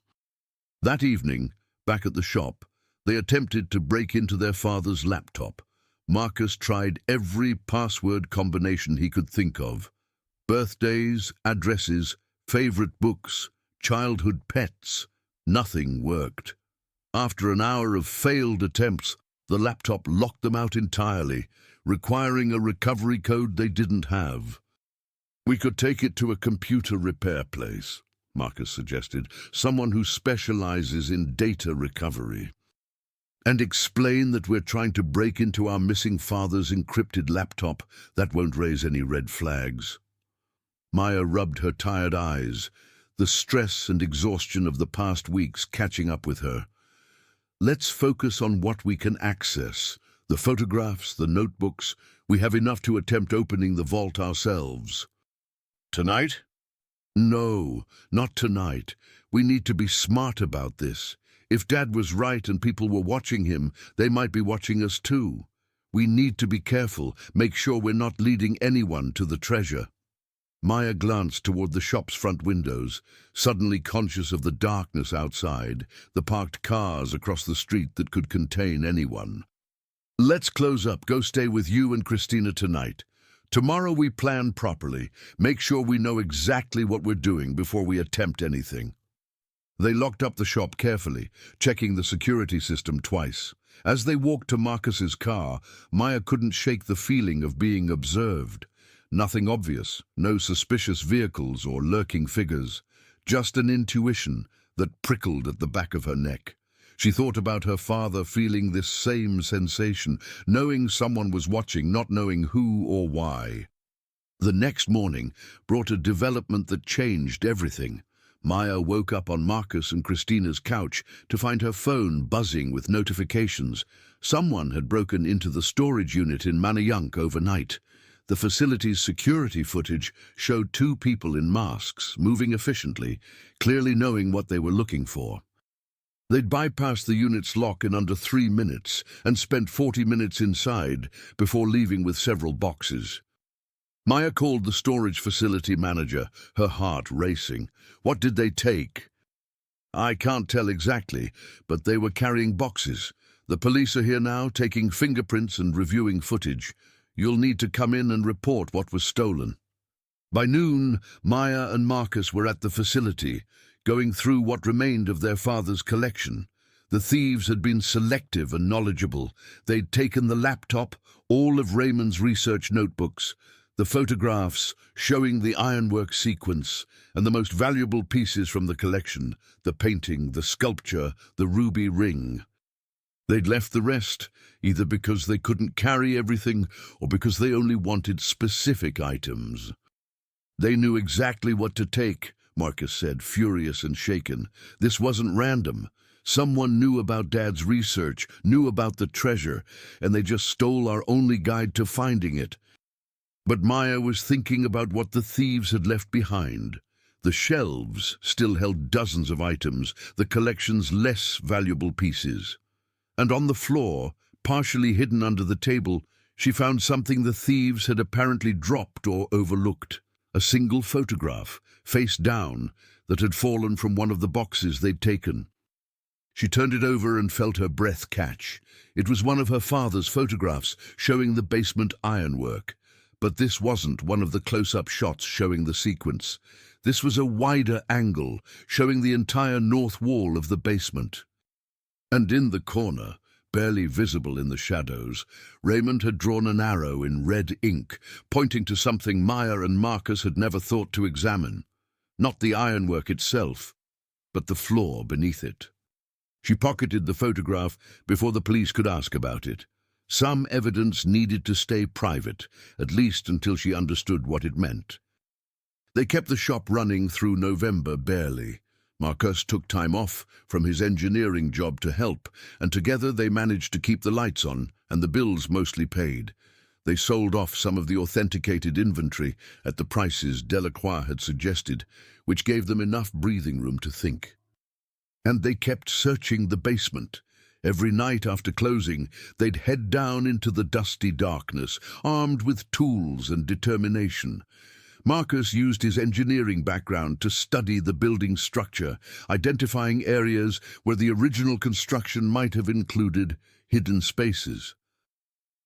That evening, back at the shop, they attempted to break into their father's laptop. Marcus tried every password combination he could think of. Birthdays, addresses, favorite books, childhood pets. Nothing worked. After an hour of failed attempts, the laptop locked them out entirely, requiring a recovery code they didn't have. "We could take it to a computer repair place," Marcus suggested, "someone who specializes in data recovery. And explain that we're trying to break into our missing father's encrypted laptop. That won't raise any red flags." Maya rubbed her tired eyes, the stress and exhaustion of the past weeks catching up with her. "Let's focus on what we can access. The photographs, the notebooks. We have enough to attempt opening the vault ourselves." "Tonight?" "No, not tonight. We need to be smart about this. If Dad was right and people were watching him, they might be watching us too. We need to be careful, make sure we're not leading anyone to the treasure." Maya glanced toward the shop's front windows, suddenly conscious of the darkness outside, the parked cars across the street that could contain anyone. "Let's close up. Go stay with you and Christina tonight. Tomorrow we plan properly. Make sure we know exactly what we're doing before we attempt anything." They locked up the shop carefully, checking the security system twice. As they walked to Marcus's car, Maya couldn't shake the feeling of being observed. Nothing obvious, no suspicious vehicles or lurking figures, just an intuition that prickled at the back of her neck. She thought about her father feeling this same sensation, knowing someone was watching, not knowing who or why. The next morning brought a development that changed everything. Maya woke up on Marcus and Christina's couch to find her phone buzzing with notifications. Someone had broken into the storage unit in Manayunk overnight. The facility's security footage showed two people in masks, moving efficiently, clearly knowing what they were looking for. They'd bypassed the unit's lock in under 3 minutes and spent 40 minutes inside before leaving with several boxes. Maya called the storage facility manager, her heart racing. "What did they take?" "I can't tell exactly, but they were carrying boxes. The police are here now, taking fingerprints and reviewing footage. You'll need to come in and report what was stolen." By noon, Maya and Marcus were at the facility, going through what remained of their father's collection. The thieves had been selective and knowledgeable. They'd taken the laptop, all of Raymond's research notebooks, the photographs showing the ironwork sequence, and the most valuable pieces from the collection, the painting, the sculpture, the ruby ring. They'd left the rest, either because they couldn't carry everything or because they only wanted specific items. "They knew exactly what to take," Marcus said, furious and shaken. "This wasn't random. Someone knew about Dad's research, knew about the treasure, and they just stole our only guide to finding it." But Maya was thinking about what the thieves had left behind. The shelves still held dozens of items, the collection's less valuable pieces. And on the floor, partially hidden under the table, she found something the thieves had apparently dropped or overlooked. A single photograph, face down, that had fallen from one of the boxes they'd taken. She turned it over and felt her breath catch. It was one of her father's photographs showing the basement ironwork. But this wasn't one of the close-up shots showing the sequence. This was a wider angle, showing the entire north wall of the basement. And in the corner, barely visible in the shadows, Raymond had drawn an arrow in red ink, pointing to something Maya and Marcus had never thought to examine. Not the ironwork itself, but the floor beneath it. She pocketed the photograph before the police could ask about it. Some evidence needed to stay private, at least until she understood what it meant. They kept the shop running through November barely. Marcus took time off from his engineering job to help, and together they managed to keep the lights on and the bills mostly paid. They sold off some of the authenticated inventory at the prices Delacroix had suggested, which gave them enough breathing room to think. And they kept searching the basement. Every night after closing, they'd head down into the dusty darkness, armed with tools and determination. Marcus used his engineering background to study the building structure, identifying areas where the original construction might have included hidden spaces.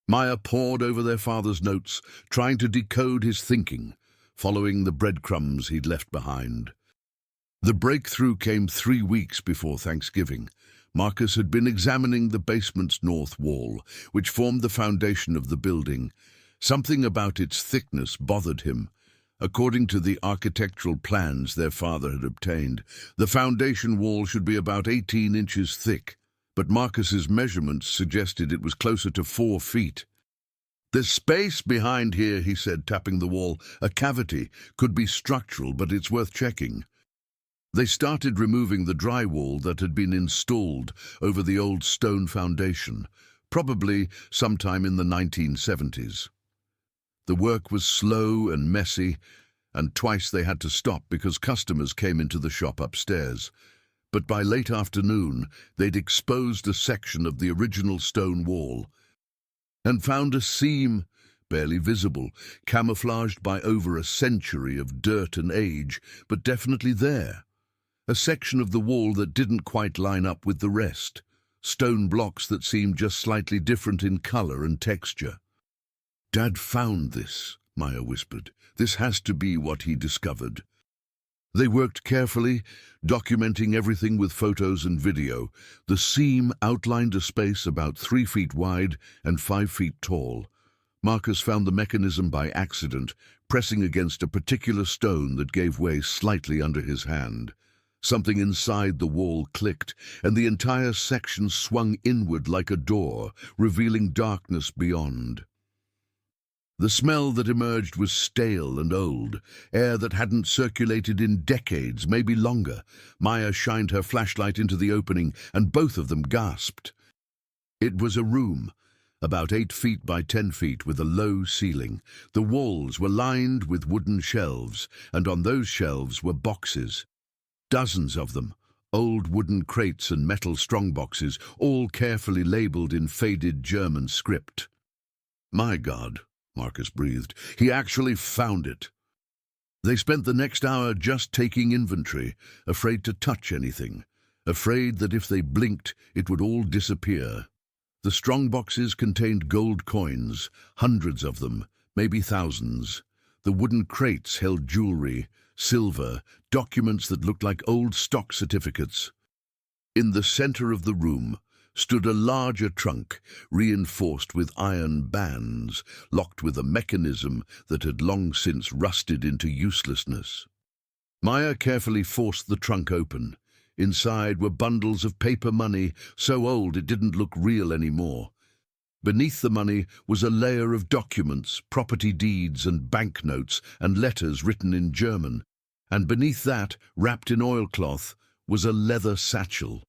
Maya pored over their father's notes, trying to decode his thinking, following the breadcrumbs he'd left behind. The breakthrough came 3 weeks before Thanksgiving. Marcus had been examining the basement's north wall, which formed the foundation of the building. Something about its thickness bothered him. According to the architectural plans their father had obtained, the foundation wall should be about 18 inches thick, but Marcus's measurements suggested it was closer to 4 feet. "There's space behind here," he said, tapping the wall. "A cavity. Could be structural, but it's worth checking." They started removing the drywall that had been installed over the old stone foundation, probably sometime in the 1970s. The work was slow and messy, and twice they had to stop because customers came into the shop upstairs. But by late afternoon, they'd exposed a section of the original stone wall and found a seam, barely visible, camouflaged by over a century of dirt and age, but definitely there. A section of the wall that didn't quite line up with the rest. Stone blocks that seemed just slightly different in color and texture. "Dad found this," Maya whispered. "This has to be what he discovered." They worked carefully, documenting everything with photos and video. The seam outlined a space about 3 feet wide and 5 feet tall. Marcus found the mechanism by accident, pressing against a particular stone that gave way slightly under his hand. Something inside the wall clicked, and the entire section swung inward like a door, revealing darkness beyond. The smell that emerged was stale and old, air that hadn't circulated in decades, maybe longer. Maya shined her flashlight into the opening, and both of them gasped. It was a room, about 8 feet by 10 feet, with a low ceiling. The walls were lined with wooden shelves, and on those shelves were boxes. Dozens of them, old wooden crates and metal strongboxes, all carefully labeled in faded German script. "My God," Marcus breathed. "He actually found it." They spent the next hour just taking inventory, afraid to touch anything, afraid that if they blinked, it would all disappear. The strongboxes contained gold coins, hundreds of them, maybe thousands. The wooden crates held jewelry, silver, documents that looked like old stock certificates. In the center of the room stood a larger trunk, reinforced with iron bands, locked with a mechanism that had long since rusted into uselessness. Maya carefully forced the trunk open. Inside were bundles of paper money, so old it didn't look real anymore. Beneath the money was a layer of documents, property deeds and banknotes, and letters written in German. And beneath that, wrapped in oilcloth, was a leather satchel.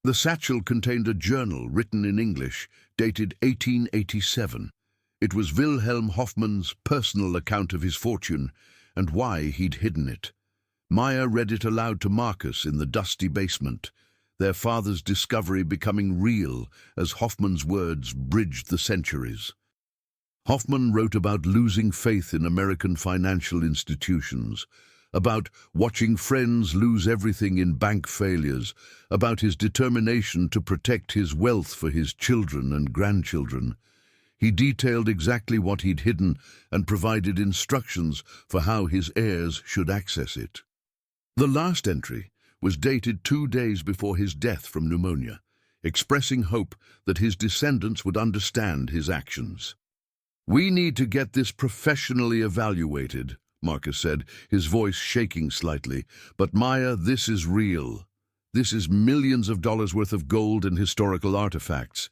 The satchel contained a journal written in English, dated 1887. It was Wilhelm Hoffmann's personal account of his fortune and why he'd hidden it. Maya read it aloud to Marcus in the dusty basement, their father's discovery becoming real as Hoffmann's words bridged the centuries. Hoffmann wrote about losing faith in American financial institutions, about watching friends lose everything in bank failures, about his determination to protect his wealth for his children and grandchildren. He detailed exactly what he'd hidden and provided instructions for how his heirs should access it. The last entry was dated 2 days before his death from pneumonia, expressing hope that his descendants would understand his actions. "We need to get this professionally evaluated," Marcus said, his voice shaking slightly. "But Maya, this is real. This is millions of dollars worth of gold and historical artifacts.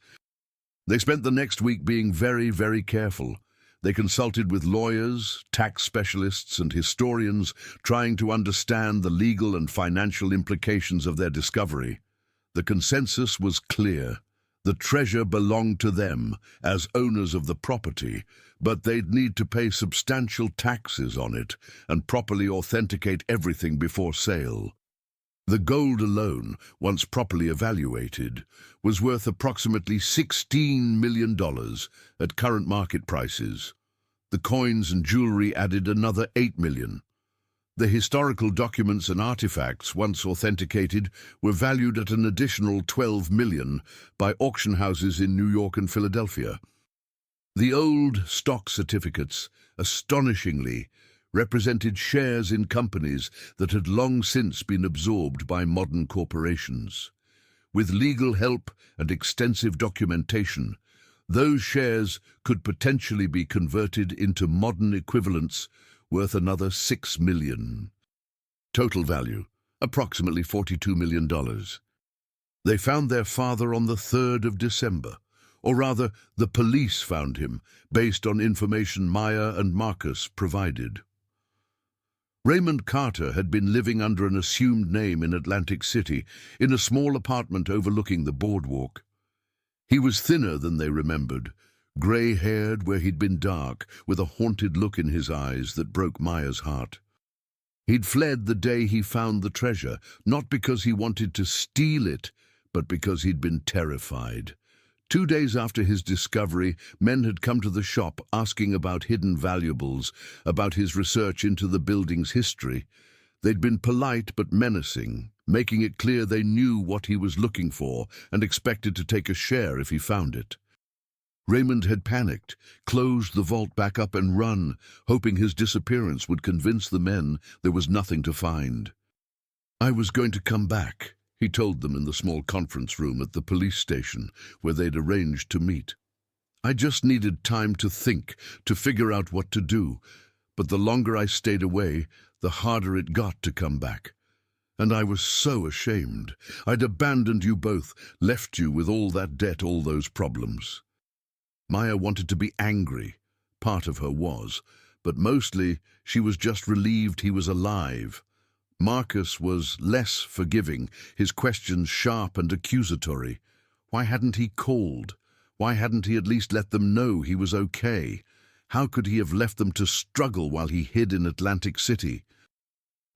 They spent the next week being very, very careful. They consulted with lawyers, tax specialists, and historians, trying to understand the legal and financial implications of their discovery. The consensus was clear. The treasure belonged to them as owners of the property, but they'd need to pay substantial taxes on it and properly authenticate everything before sale. The gold alone, once properly evaluated, was worth approximately $16 million at current market prices. The coins and jewelry added another $8 million. The historical documents and artifacts, once authenticated, were valued at an additional $12 million by auction houses in New York and Philadelphia. The old stock certificates, astonishingly, represented shares in companies that had long since been absorbed by modern corporations. With legal help and extensive documentation, those shares could potentially be converted into modern equivalents worth another $6 million. Total value, approximately $42 million. They found their father on the 3rd of December, or rather, the police found him, based on information Maya and Marcus provided. Raymond Carter had been living under an assumed name in Atlantic City, in a small apartment overlooking the boardwalk. He was thinner than they remembered, grey-haired where he'd been dark, with a haunted look in his eyes that broke Maya's heart. He'd fled the day he found the treasure, not because he wanted to steal it, but because he'd been terrified. 2 days after his discovery, men had come to the shop asking about hidden valuables, about his research into the building's history. They'd been polite but menacing, making it clear they knew what he was looking for and expected to take a share if he found it. Raymond had panicked, closed the vault back up and run, hoping his disappearance would convince the men there was nothing to find. "I was going to come back," he told them in the small conference room at the police station where they'd arranged to meet. "I just needed time to think, to figure out what to do, but the longer I stayed away, the harder it got to come back. And I was so ashamed. I'd abandoned you both, left you with all that debt, all those problems." Maya wanted to be angry. Part of her was, but mostly she was just relieved he was alive. Marcus was less forgiving, his questions sharp and accusatory. Why hadn't he called? Why hadn't he at least let them know he was okay? How could he have left them to struggle while he hid in Atlantic City?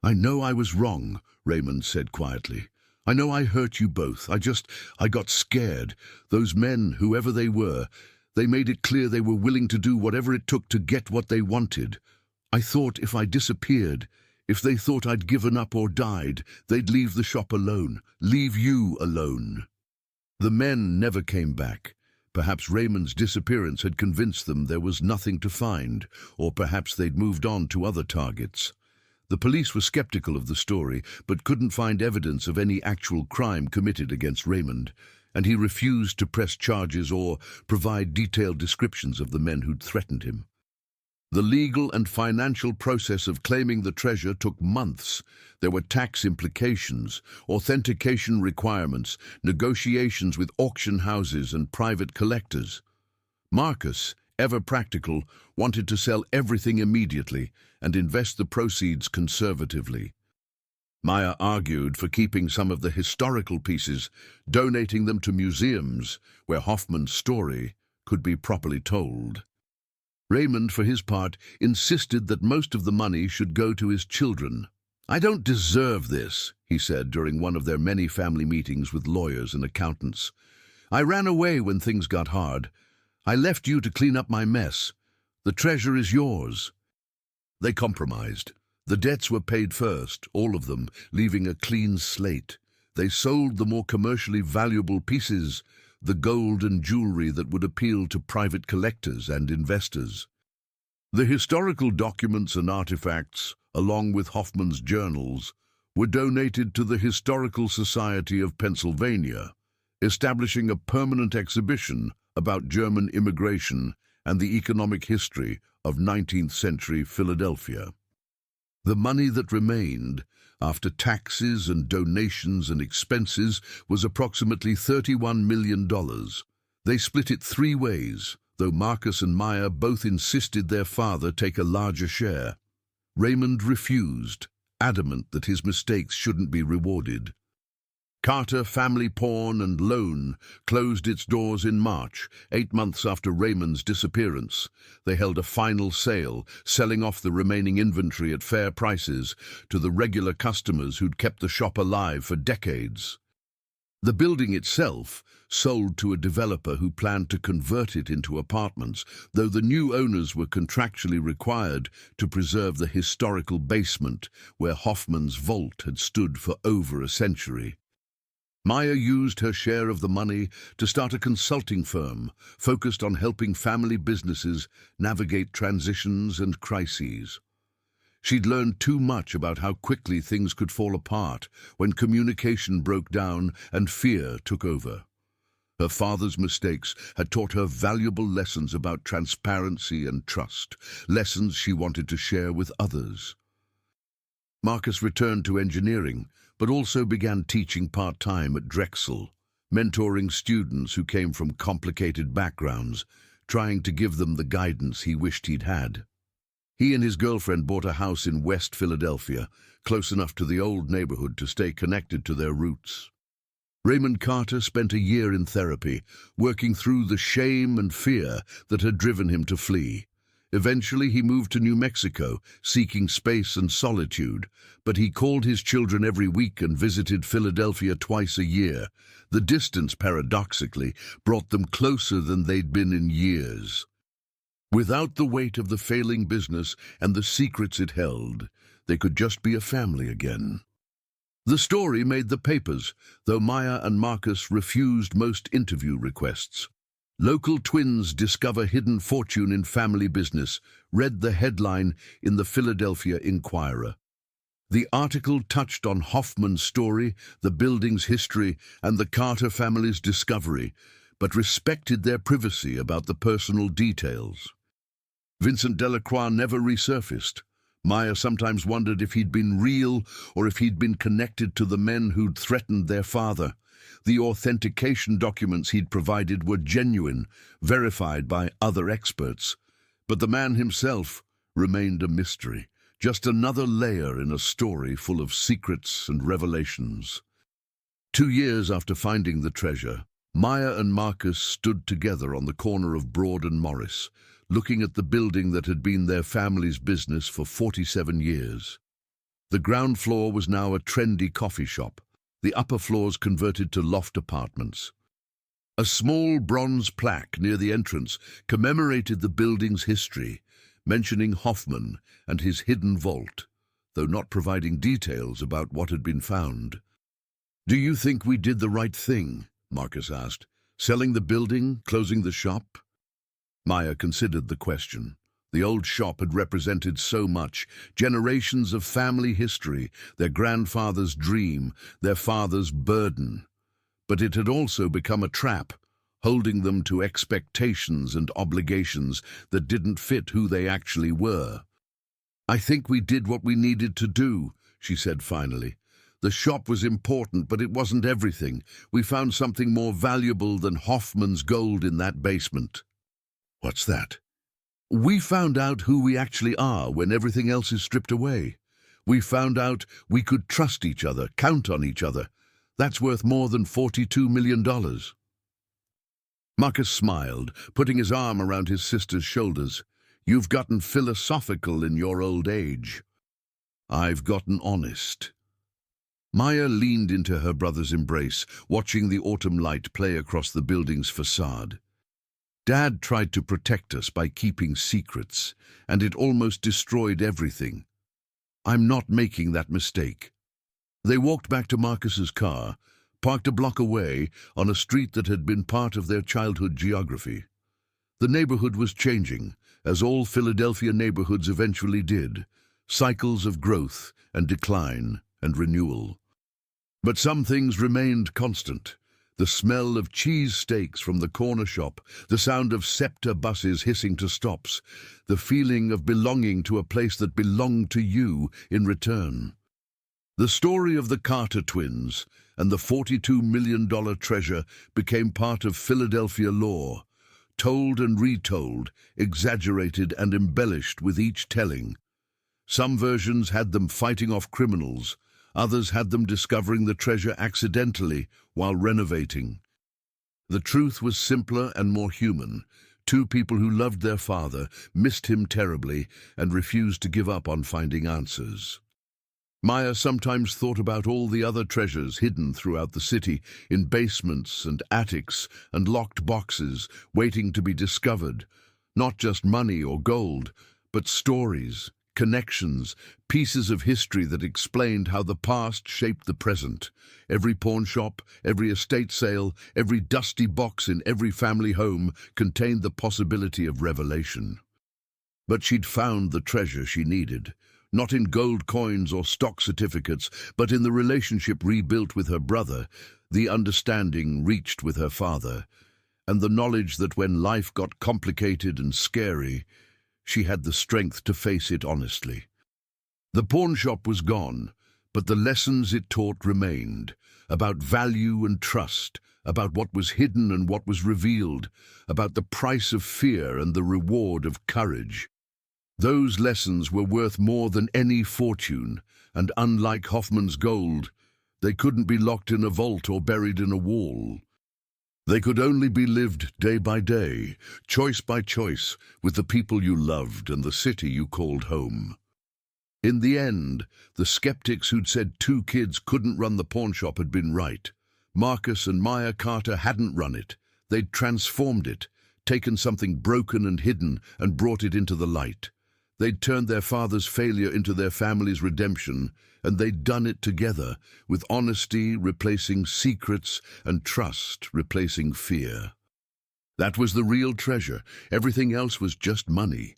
"I know I was wrong," Raymond said quietly. "I know I hurt you both. I got scared. Those men, whoever they were, they made it clear they were willing to do whatever it took to get what they wanted. I thought if I disappeared, if they thought I'd given up or died, they'd leave the shop alone, leave you alone." The men never came back. Perhaps Raymond's disappearance had convinced them there was nothing to find, or perhaps they'd moved on to other targets. The police were skeptical of the story, but couldn't find evidence of any actual crime committed against Raymond, and he refused to press charges or provide detailed descriptions of the men who'd threatened him. The legal and financial process of claiming the treasure took months. There were tax implications, authentication requirements, negotiations with auction houses and private collectors. Marcus, ever practical, wanted to sell everything immediately and invest the proceeds conservatively. Maya argued for keeping some of the historical pieces, donating them to museums where Hoffman's story could be properly told. Raymond, for his part, insisted that most of the money should go to his children. "I don't deserve this," he said during one of their many family meetings with lawyers and accountants. "I ran away when things got hard. I left you to clean up my mess. The treasure is yours." They compromised. The debts were paid first, all of them, leaving a clean slate. They sold the more commercially valuable pieces, the gold and jewelry that would appeal to private collectors and investors. The historical documents and artifacts, along with Hoffman's journals, were donated to the Historical Society of Pennsylvania, establishing a permanent exhibition about German immigration and the economic history of 19th-century Philadelphia. The money that remained, after taxes and donations and expenses, was approximately $31 million. They split it 3 ways, though Marcus and Maya both insisted their father take a larger share. Raymond refused, adamant that his mistakes shouldn't be rewarded. Carter Family Pawn and Loan closed its doors in March, 8 months after Raymond's disappearance. They held a final sale, selling off the remaining inventory at fair prices to the regular customers who'd kept the shop alive for decades. The building itself sold to a developer who planned to convert it into apartments, though the new owners were contractually required to preserve the historical basement where Hoffman's vault had stood for over a century. Maya used her share of the money to start a consulting firm focused on helping family businesses navigate transitions and crises. She'd learned too much about how quickly things could fall apart when communication broke down and fear took over. Her father's mistakes had taught her valuable lessons about transparency and trust, lessons she wanted to share with others. Marcus returned to engineering, but also began teaching part-time at Drexel, mentoring students who came from complicated backgrounds, trying to give them the guidance he wished he'd had. He and his girlfriend bought a house in West Philadelphia, close enough to the old neighborhood to stay connected to their roots. Raymond Carter spent a year in therapy, working through the shame and fear that had driven him to flee. Eventually, he moved to New Mexico, seeking space and solitude, but he called his children every week and visited Philadelphia twice a year. The distance, paradoxically, brought them closer than they'd been in years. Without the weight of the failing business and the secrets it held, they could just be a family again. The story made the papers, though Maya and Marcus refused most interview requests. Local twins discover hidden fortune in family business, read the headline in the Philadelphia Inquirer. The article touched on Hoffman's story, the building's history, and the Carter family's discovery, but respected their privacy about the personal details. Vincent Delacroix never resurfaced. Maya sometimes wondered if he'd been real or if he'd been connected to the men who'd threatened their father. The authentication documents he'd provided were genuine, verified by other experts. But the man himself remained a mystery, just another layer in a story full of secrets and revelations. 2 years after finding the treasure, Maya and Marcus stood together on the corner of Broad and Morris, looking at the building that had been their family's business for 47 years. The ground floor was now a trendy coffee shop, the upper floors converted to loft apartments. A small bronze plaque near the entrance commemorated the building's history, mentioning Hoffman and his hidden vault, though not providing details about what had been found. "Do you think we did the right thing?" Marcus asked. "Selling the building, closing the shop?" Maya considered the question. The old shop had represented so much, generations of family history, their grandfather's dream, their father's burden. But it had also become a trap, holding them to expectations and obligations that didn't fit who they actually were. "I think we did what we needed to do," she said finally. "The shop was important, but it wasn't everything. We found something more valuable than Hoffman's gold in that basement." "What's that?" "We found out who we actually are when everything else is stripped away. We found out we could trust each other, count on each other. That's worth more than $42 million. Marcus smiled, putting his arm around his sister's shoulders. "You've gotten philosophical in your old age." "I've gotten honest." Maya leaned into her brother's embrace, watching the autumn light play across the building's facade. "Dad tried to protect us by keeping secrets, and it almost destroyed everything. I'm not making that mistake." They walked back to Marcus's car, parked a block away on a street that had been part of their childhood geography. The neighborhood was changing, as all Philadelphia neighborhoods eventually did, cycles of growth and decline and renewal. But some things remained constant. The smell of cheese steaks from the corner shop, the sound of Scepter buses hissing to stops, the feeling of belonging to a place that belonged to you in return. The story of the Carter twins and the $42 million treasure became part of Philadelphia lore, told and retold, exaggerated and embellished with each telling. Some versions had them fighting off criminals, others had them discovering the treasure accidentally while renovating. The truth was simpler and more human. Two people who loved their father, missed him terribly, and refused to give up on finding answers. Maya sometimes thought about all the other treasures hidden throughout the city, in basements and attics and locked boxes, waiting to be discovered. Not just money or gold, but stories, connections, pieces of history that explained how the past shaped the present. Every pawn shop, every estate sale, every dusty box in every family home contained the possibility of revelation. But she'd found the treasure she needed. Not in gold coins or stock certificates, but in the relationship rebuilt with her brother, the understanding reached with her father, and the knowledge that when life got complicated and scary, she had the strength to face it honestly. The pawn shop was gone, but the lessons it taught remained, about value and trust, about what was hidden and what was revealed, about the price of fear and the reward of courage. Those lessons were worth more than any fortune, and unlike Hoffman's gold, they couldn't be locked in a vault or buried in a wall. They could only be lived day by day, choice by choice, with the people you loved and the city you called home. In the end, the skeptics who'd said two kids couldn't run the pawn shop had been right. Marcus and Maya Carter hadn't run it. They'd transformed it, taken something broken and hidden and brought it into the light. They'd turned their father's failure into their family's redemption, and they'd done it together, with honesty replacing secrets and trust replacing fear. That was the real treasure. Everything else was just money.